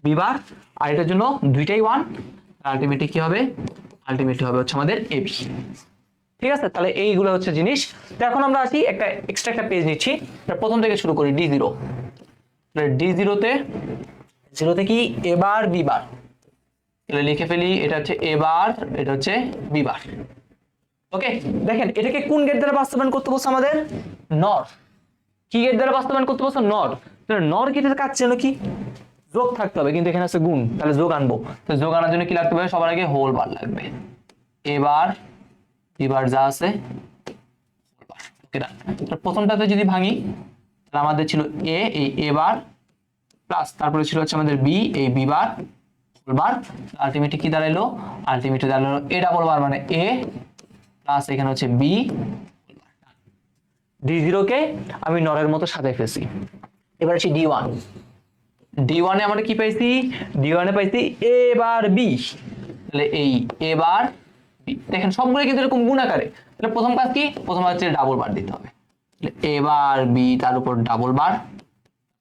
Speaker 1: বিবার, আর এটার জন্য দুইটাই 1, আলটিমেটলি কি হবে? আলটিমেটলি হবে হচ্ছে আমাদের এবি। ঠিক আছে, তাহলে এইগুলো হচ্ছে জিনিস। তো এখন আমরা আসি একটা এক্সট্রা একটা পেজ নিচ্ছি, প্রথম থেকে শুরু করি। D0, D0 তে 0 কি? এবার বিবার, তাহলে লিখে ফেলি এটা হচ্ছে এবার, এটা হচ্ছে বিবার। ওকে, দেখেন এটাকে কোন গেট দ্বারা বাস্তবায়ন করতে বলছে আমাদের? নর। কি গেট দ্বারা বাস্তবায়ন করতে বলছে? নর। তাহলে নর গেটের কাজ ছিল কি? যোগ থাকতে হবে, কিন্তু এখানে আছে গুণ, তাহলে যোগ আনবো। তো যোগ আনার জন্য কি লাগতে হবে? সবার আগে হোল বার লাগবে, এবার বিবার যা আছে ওকে রাখ। প্রথমটাতে যদি ভাঙি, তাহলে আমাদের ছিল এ, এই এবার প্লাস, তারপরে ছিল হচ্ছে আমাদের বি, এই বিবার বার, আলটিমেটলি কি দাঁড়াইলো? আলটিমেটলি দাঁড়ালো এ ডাবল বার, মানে এ প্লাস এখানে হচ্ছে বি। D0 কে আমি নরের মতো সাজাই ফেলছি। এবার আসি D1, D1 এ আমরা কি পাইছি? D1 এ পাইছি এ বার বি, তাহলে এই এবার বি, দেখেন সবগুলো কিন্তু এরকম গুণ আকারে। তাহলে প্রথম কাজ কি? প্রথম হচ্ছে ডাবল বার দিতে হবে, তাহলে এবার বি তার উপর ডাবল বার,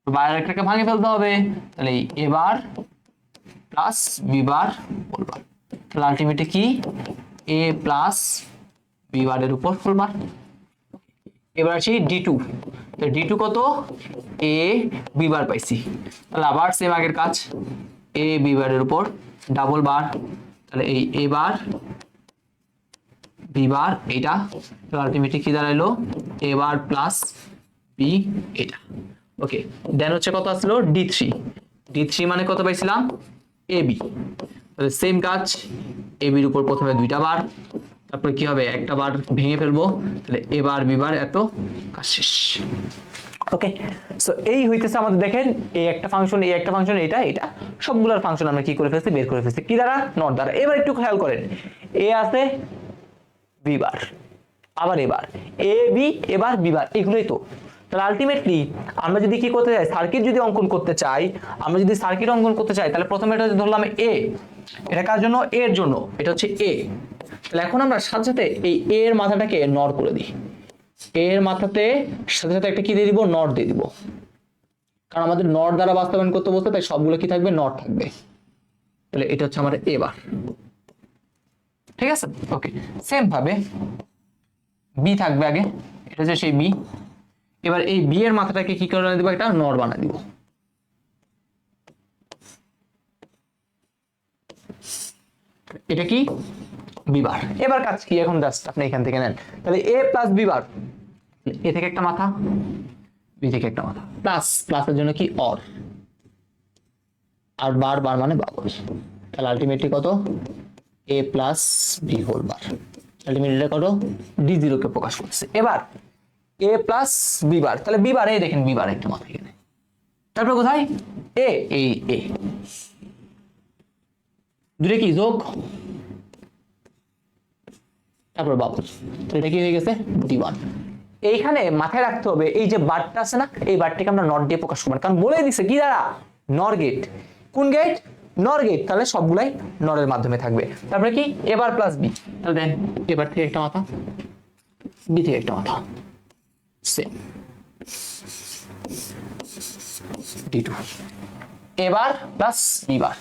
Speaker 1: বাইরের একটাকে ভাঙে ফেলতে হবে, তাহলে এই এবার plus B bar whole bar, তাহলে আলটিমেটলি কি? এ প্লাস বি বারের উপর হোল বার। এবার আসি D2, তো D2 কত? এ বি বার পাইছি, তাহলে আবার সেম আগের কাজ, এ বি বারের উপর ডাবল বার, তাহলে এই এ বার বি বার এটা, তো আলটিমেটলি কি দাঁড়াইলো? এ বার প্লাস বি এটা। ওকে, দেন হচ্ছে কত আসলো? D3, D3 মানে কত পাইছিলাম? এ বি, তাহলে সেম কাজ, এ বির উপর প্রথমে দুইটা বার, তারপরে কি হবে? একটা বার ভেঙে ফেলবো, তাহলে এবার বিবার, এত কাজ শেষ। ওকে, সো এই হইতেছে আমাদের, দেখেন এই একটা ফাংশন, এই একটা ফাংশন, এটা এটা সবগুলোর ফাংশন আমরা কি করে ফেলছি? বের করে ফেলছি। কি দ্বারা? নট দ্বারা। এবার একটু খেয়াল করেন, এ আছে বিবার, আবার এবার এ বি, এবার বিবার, এগুলোই তো। তাহলে আলটিমেটলি আমরা যদি কি করতে চাই? সার্কিট যদি অঙ্কন করতে চাই, আমরা যদি সার্কিট অঙ্কন করতে চাই, তাহলে প্রথমে এটা ধরলাম এ, এটা কার জন্য? এর জন্য, এটা হচ্ছে এ। তাহলে এখন আমরা সাথে সাথে এই এ এর মাথাটাকে নর করে দিই, এর মাথাতে সাথে সাথে একটা কি দিয়ে দিব? নট দিয়ে দিব, কারণ আমাদের নট দ্বারা বাস্তবায়ন করতে বলতে, তাই সবগুলো কি থাকবে? নট থাকবে। তাহলে এটা হচ্ছে আমার এবার, ঠিক আছে। ওকে, সেম ভাবে বি থাকবে আগে, এটা হচ্ছে সেই বি। এবার এই বি এর মাথাটাকে কি করে দিব? একটা নট বানিয়ে দিব, এটা কি? বিবার। এবার কাজ কি? এখন জাস্ট আপনি এখান থেকে নেন, তাহলে এ প্লাস বিবার, এ থেকে একটা মাথা, বি থেকে একটা মাথা, প্লাস প্লাসের জন্য কি? অর, আর বার বার মানে বাবল, তাহলে আলটিমেটলি কত? A plus B whole bar, ultimately কত? D0 কে প্রকাশ করছে। এবার এ প্লাস বি বার, তাহলে বি বার, এই দেখেন বি বার একটা মাথা এখানে, তারপর কোথায়? এ, এই এ দুটো কি? যোগ, তারপর বাবল, তো এটা কি হয়ে গেছে? D1। এইখানে মাথায় রাখতে হবে, এই যে বারটা আছে না, এই বারটাকে আমরা নট দিয়ে প্রকাশ করবো, কারণ বলে দিছে কি দ্বারা? নর গেট। কোন গেট? নর গেট, তাহলে সবগুলাই নরের মাধ্যমে থাকবে। তারপরে কি? এবার প্লাস বি, তাহলে দেন এবার থেকে একটা মাথা, বি থেকে একটা মাথা, সেম D2। এবার প্লাস বিবার,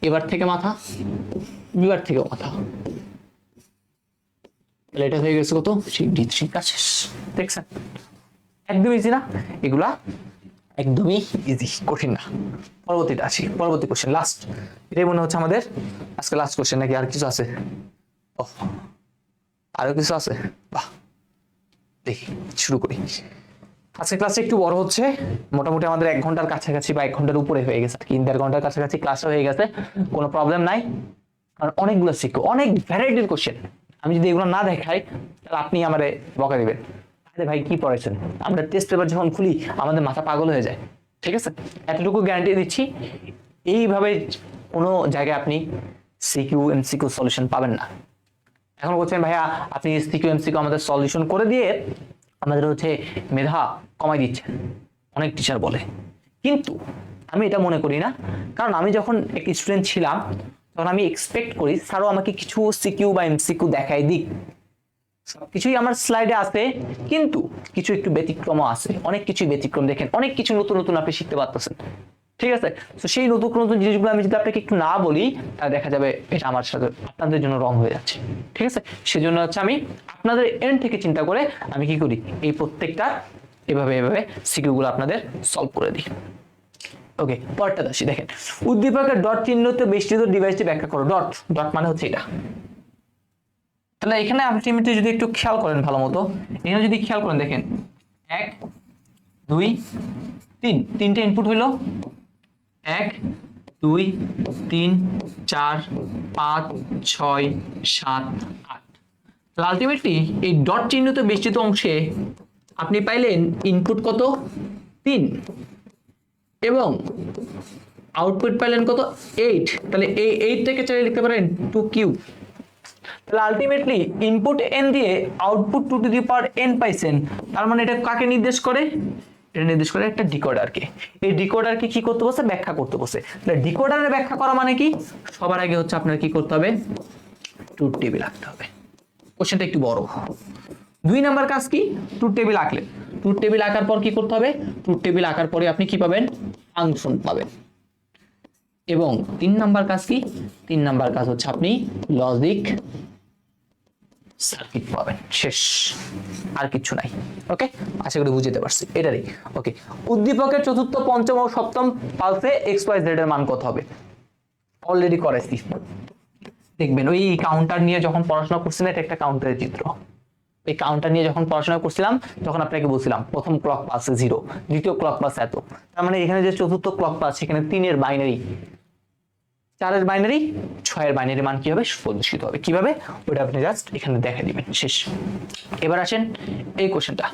Speaker 1: এবার থেকে মাথা, বিবার থেকেও মাথা, তাহলে এটা হয়ে গেছে কত? সেই D3। কাজ শেষ। দেখছেন একদম ইজি না? এগুলা একদমই ইজি, কঠিন না। পরবর্তীটা আসি, পরবর্তী কোশ্চেন, লাস্ট। এটাই মনে হচ্ছে আমাদের আজকে লাস্ট কোশ্চেন, নাকি আর কিছু আছে? ও, আরো কিছু আছে? বাহ, দেখি শুরু করি। আজকে ক্লাসটা একটু বড় হচ্ছে, মোটামুটি আমাদের 1 ঘন্টার কাছাকাছি বা 1 ঘন্টার উপরে হয়ে গেছে, 3-4 ঘন্টার কাছাকাছি ক্লাসটা হয়ে গেছে। কোনো প্রবলেম নাই, কারণ অনেকগুলো শিখো, অনেক ভ্যারাইটির কোশ্চেন। আমি যদি এগুলো না দেখাই, তাহলে আপনি আমারে বকা দিবেন, আরে ভাই কি পড়াইছেন? আমরা টেস্ট পেপার যখন খুলি আমাদের মাথা পাগল হয়ে যায়। ঠিক আছে, এতটুকু গ্যারান্টি দিচ্ছি, এইভাবে কোনো জায়গায় আপনি সিকিউ এমসিকিউ সলিউশন পাবেন না। এখন বলছেন ভাইয়া আপনি সিকিউ এমসিকিউ আমাদের সলিউশন করে দিয়ে আমাদের হচ্ছে মেধা কমাই দিচ্ছেন, অনেক টিচার বলে, কিন্তু আমি এটা মনে করি না। কারণ আমি যখন এক স্টুডেন্ট ছিলাম তখন আমি এক্সপেক্ট করি স্যারও আমাকে কিছু সিকিউ বা এমসিকিউ দেখাই দিক। সবকিছুই আমার স্লাইডে আছে, কিন্তু কিছু একটু ব্যতিক্রমও আছে, অনেক কিছুই ব্যতিক্রম। দেখেন অনেক কিছু নতুন নতুন আপনি শিখতে পারতেছেন, ঠিক আছে? তো সেই নতুন নতুন জিনিসগুলো আমি যদি আপনাকে একটু না বলি তাহলে দেখা যাবে এটা আমার সাথে আপনাদের জন্য রং হয়ে যাচ্ছে, ঠিক আছে? সেজন্য হচ্ছে আমি আপনাদের এন্ড থেকে চিন্তা করে আমি কি করি, এই প্রত্যেকটা এভাবে এভাবে সিকিউগুলো আপনাদের সলভ করে দিই। ওকে, পরেরটা আসি। দেখেন উদ্দীপকের ডট চিহ্নিত বেষ্টিত ডিভাইসটি ব্যাখ্যা করো। ডট ডট মানে হচ্ছে এটা। তাহলে এখানে আলটিমেটলি যদি একটু খেয়াল করেন ভালো মতো, এখানে যদি খেয়াল করেন দেখেন 1 2 3 তিনটে ইনপুট হইলো, 1 2 3 4 5 6 7 8। তাহলে আলটিমেটলি এই ডট চিহ্নিত বেষ্টিত অংশে আপনি পাইলেন ইনপুট কত 3 এবং আউটপুট পাইলেন কত 8। তাহলে এই 8 থেকে চাইলে লিখতে পারেন 2 কিউব। তাহলে আলটিমেটলি ইনপুট n দিয়ে output 2 to the power n পাইছেন। তার মানে এটা কাকে নির্দেশ করে? এটা নির্দেশ করে একটা ডিকোডারকে। এই ডিকোডারকে কি করতে বসে? ব্যাখ্যা করতে বসে। তাহলে ডিকোডারের ব্যাখ্যা করা মানে কি? সবার আগে হচ্ছে আপনার কি করতে হবে? ট্রুথ টেবিল আঁকতে হবে। কোশ্চেনটা একটু বড়। 2 নাম্বার কাজ কি? ট্রুথ টেবিল আঁকলেন। ট্রুথ টেবিল আঁকার পর কি করতে হবে? ট্রুথ টেবিল আঁকার পরে আপনি কি পাবেন? ফাংশন পাবেন। এবং 3 নাম্বার কাজ কি? 3 নাম্বার কাজ হচ্ছে আপনি লজিক সার্কিট পাবেন। শেষ, আর কিছু নাই। ওকে, আশা করি বুঝতে পারছি এটারই। ওকে, উদ্দীপকের চতুর্থ পঞ্চম ও সপ্তম পালসে এক্স ওয়াই জেড এর মান কত হবে? অলরেডি করেছি। দেখবেন ওই কাউন্টার নিয়ে যখন পড়াশোনা করছিলেন, এটা একটা কাউন্টারের চিত্র। এই কাউন্টার নিয়ে যখন পড়াশোনা করছিলাম তখন আপনাকে বলছিলাম প্রথম ক্লক পালসে 0, দ্বিতীয় ক্লক পালসে এত। তার মানে এখানে যে চতুর্থ ক্লক পালস, সেখানে 3 এর বাইনারি, 4 এর বাইনারি, 6 এর বাইনারি মান কি হবে? প্রদর্শিত হবে। কিভাবে? ওটা আপনি জাস্ট এখানে দেখে দিবেন। শেষ। এবার আসেন এই কোশ্চেনটা।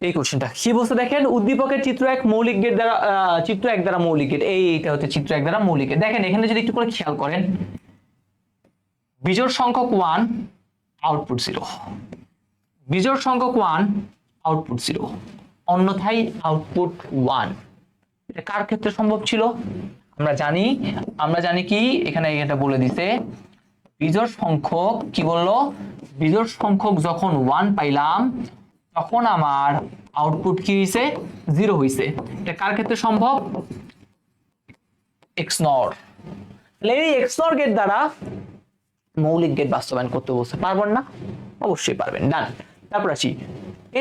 Speaker 1: এই কোশ্চেনটা কি বলছে দেখেন, উদ্দীপকের চিত্র 1 মৌলিক গেট দ্বারা চিত্র 1 দ্বারা মৌলিক গেট। এইটা হচ্ছে চিত্র 1 দ্বারা মৌলিক গেট। দেখেন এখানে যদি একটু করে খেয়াল করেন, বিজোড় সংখ্যক 1 আউটপুট 0, বিজোড় সংখ্যক 1 আউটপুট 0, অন্যথায় আউটপুট 1। এটা কার ক্ষেত্রে সম্ভব ছিল? আমরা জানি কি এখানে এটা বলে দিছে, বিজোড় সংখ্যক কি বললো? বিজোড় সংখ্যক যখন 1 পাইলাম তখন আমার আউটপুট কি হইছে? 0 হইছে। এটা কার ক্ষেত্রে সম্ভব? XNOR। তাহলে এই XNOR গেট দ্বারা মৌলিক গেট বাস্তবায়ন করতে বলতে পারবেন না? অবশ্যই পারবেন। ডান। তারপর আসি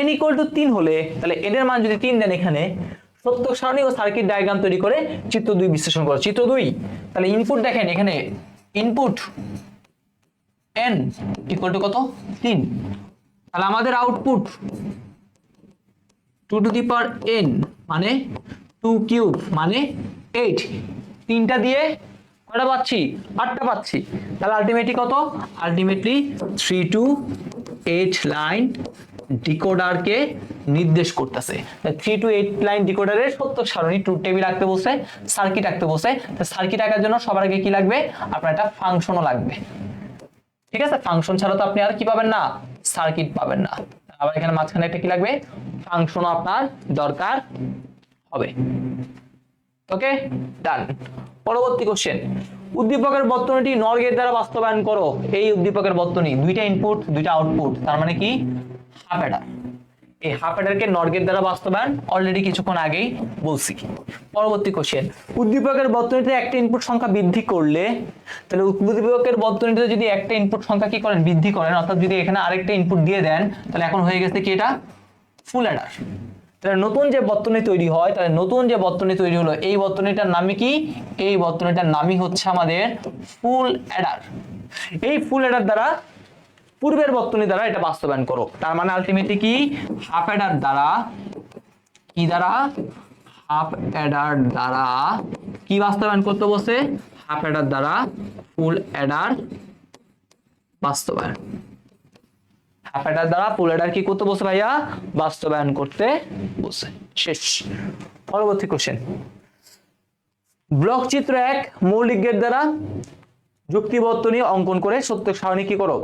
Speaker 1: n = 3 হলে, তাহলে n এর মান যদি 3 দেন, এখানে সত্য সারণী ও সার্কিট ডায়াগ্রাম তৈরি করে চিত্র 2 বিশ্লেষণ করো। চিত্র 2, তাহলে ইনপুট দেখেন এখানে ইনপুট n = কত? 3। তাহলে আমাদের output 2 to the power n মানে 2 কিউব মানে 8। 3টা দিয়ে কয়টা পাচ্ছি? 8টা পাচ্ছি। তাহলে আলটিমেটলি কত? আলটিমেটলি 3 to 8 লাইন ডিকোডারকে নির্দেশ করতেছে। 3 to 8 লাইন ডিকোডারের সত্য সারণী ট্রুথ টেবিল আঁকতে বসে, সার্কিট আঁকতে বসে। তো সার্কিট আঁকার জন্য সবার আগে কি লাগবে? আপনার একটা ফাংশনও লাগবে, ঠিক আছে? ফাংশন ছাড়া তো আপনি আর কি পাবেন না? সার্কিট পাবেন না। আবার এখানে মাঝখানে একটা কি লাগবে? ফাংশনও আপনার দরকার হবে। ওকে, ডান। পরবর্তী কোশ্চেন, উদ্দীপকের বর্তনীটি নর গেট দ্বারা বাস্তবায়ন করো। এই উদ্দীপকের বর্তনী 2টা ইনপুট 2টা আউটপুট, তার মানে কি হাফ অ্যাডার। এই হাফ অ্যাডারকে নর গেট দ্বারা বাস্তবায়ন অলরেডি কিছুক্ষণ আগেই বলছি। পরবর্তী কোশ্চেন, উদ্দীপকের বর্তনীতে একটা ইনপুট সংখ্যা বৃদ্ধি করলে, তাহলে উদ্দীপকের বর্তনীতে যদি একটা ইনপুট সংখ্যা কি করেন? বৃদ্ধি করেন, অর্থাৎ যদি এখানে আরেকটা ইনপুট দিয়ে দেন, তাহলে এখন হয়ে গেছে কি এটা? ফুল অ্যাডার। তাহলে নতুন যে বর্তনী তৈরি হয়, তাহলে নতুন যে বর্তনী তৈরি হলো, এই বর্তনীটার নামই কি? এই বর্তনীটার নামই হচ্ছে আমাদের ফুল অ্যাডার। এই ফুল অ্যাডার দ্বারা পূর্বের বর্তনী দ্বারা এটা বাস্তবায়ন করো। তার মানে আলটিমেটলি কি? হাফ অ্যাডার দ্বারা কি দ্বারা? হাফ অ্যাডার দ্বারা কি বাস্তবায়ন করতে বসে? হাফ অ্যাডার দ্বারা ফুল অ্যাডার বাস্তবায়ন। হাফ অ্যাডার দ্বারা ফুল অ্যাডার কি করতে বসে ভাইয়া? বাস্তবায়ন করতে বসে। শেষ। পরবর্তী কোশ্চেন, ব্লক চিত্র 1 মৌলিক গেট দ্বারা যুক্তি বর্তনী অঙ্কন করে সত্য সারণী কি করো,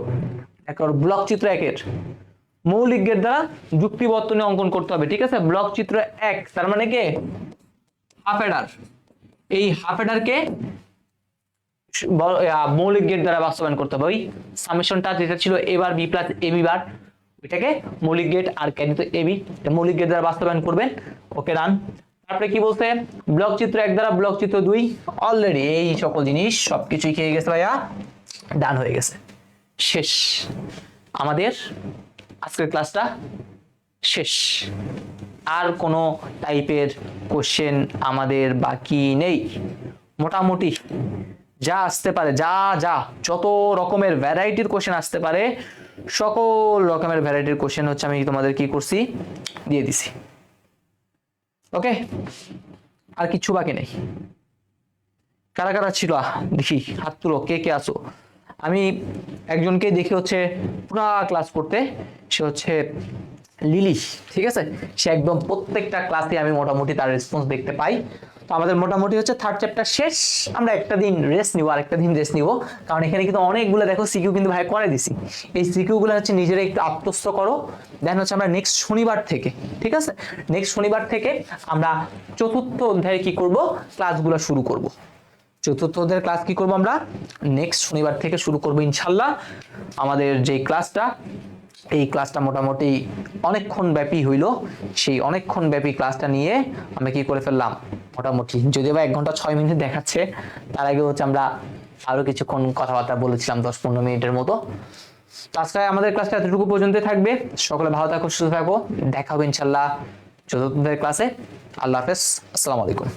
Speaker 1: ব্লক চিত্র 1 এর মৌলিক গেট দ্বারা যুক্তি বর্তনী অঙ্কন করতে হবে। ঠিক আছে, ব্লক চিত্র 1 তার মানে কি হাফ এডার, এই হাফ এডারকে মৌলিক গেট দ্বারা বাস্তবায়ন করতে হবে। ওই সামেশনটা যেটা ছিল a bar b plus ab বার, ওইটাকে মৌলিক গেট আর ক্যারি তো ab, মৌলিক গেট দ্বারা বাস্তবায়ন করবেন। ওকে রান। তারপরে কি বলছে, ব্লক চিত্র 1 দ্বারা ব্লক চিত্র 2, অলরেডি এই সকল জিনিস সবকিছুই খেয়ে গেছে ভাইয়া, ডান হয়ে গেছে, শেষ। আমাদের আজকের ক্লাসটা শেষ, আর কোনো টাইপের কোশ্চেন আমাদের বাকি নেই। মোটামুটি যা আসতে পারে, যত রকমের ভ্যারাইটির কোশ্চেন আসতে পারে, সকল রকমের ভ্যারাইটির কোশ্চেন হচ্ছে আমি তোমাদের কি করছি, দিয়ে দিছি। ওকে, আর কিছু বাকি নেই। কারা কারা ছিল দেখি, হাত তুলো, কে কে আসো। আমি একজনকে দেখি হচ্ছে পুরা ক্লাস করতে, সে হচ্ছে লিলি। ঠিক আছে, সে একদম প্রত্যেকটা ক্লাসে আমি মোটামুটি তার রেসপন্স দেখতে পাই। তো আমাদের মোটামুটি হচ্ছে 3rd চ্যাপ্টার শেষ। আমরা একটা দিন রেস্ট নিব, আর একটা দিন রেস্ট নিব, কারণ এখানে কিন্তু অনেকগুলো দেখো সিকিউ কিন্তু ভাই করে দিছি। এই সিকিউ গুলো হচ্ছে নিজেরা একটু আত্মস্থ করো, দেন হচ্ছে আমরা নেক্সট শনিবার থেকে, ঠিক আছে, নেক্সট শনিবার থেকে আমরা 4র্থ অধ্যায়ে কি করব, ক্লাসগুলো শুরু করব। 4র্থ অধ্যায়ের ক্লাস কি করব আমরা নেক্সট শনিবার থেকে শুরু করব ইনশাল্লাহ। আমাদের যে ক্লাসটা, এই ক্লাসটা মোটামুটি অনেকক্ষণ ব্যাপী হইল, সেই অনেকক্ষণ ব্যাপী ক্লাসটা নিয়ে আমরা কি করে ফেললাম, মোটামুটি যদিও বা 1 ঘন্টা 6 মিনিট দেখাচ্ছে, তার আগে হচ্ছে আমরা আরো কিছুক্ষণ কথাবার্তা বলেছিলাম 10-15 মিনিটের মতো। আজকে আমাদের ক্লাসটা এতটুকু পর্যন্ত থাকবে। সকলে ভালো থাকো, সুস্থ থাকো, দেখা হবে ইনশাল্লাহ 4র্থ ক্লাসে। আল্লাহ হাফেজ, আসসালামু আলাইকুম।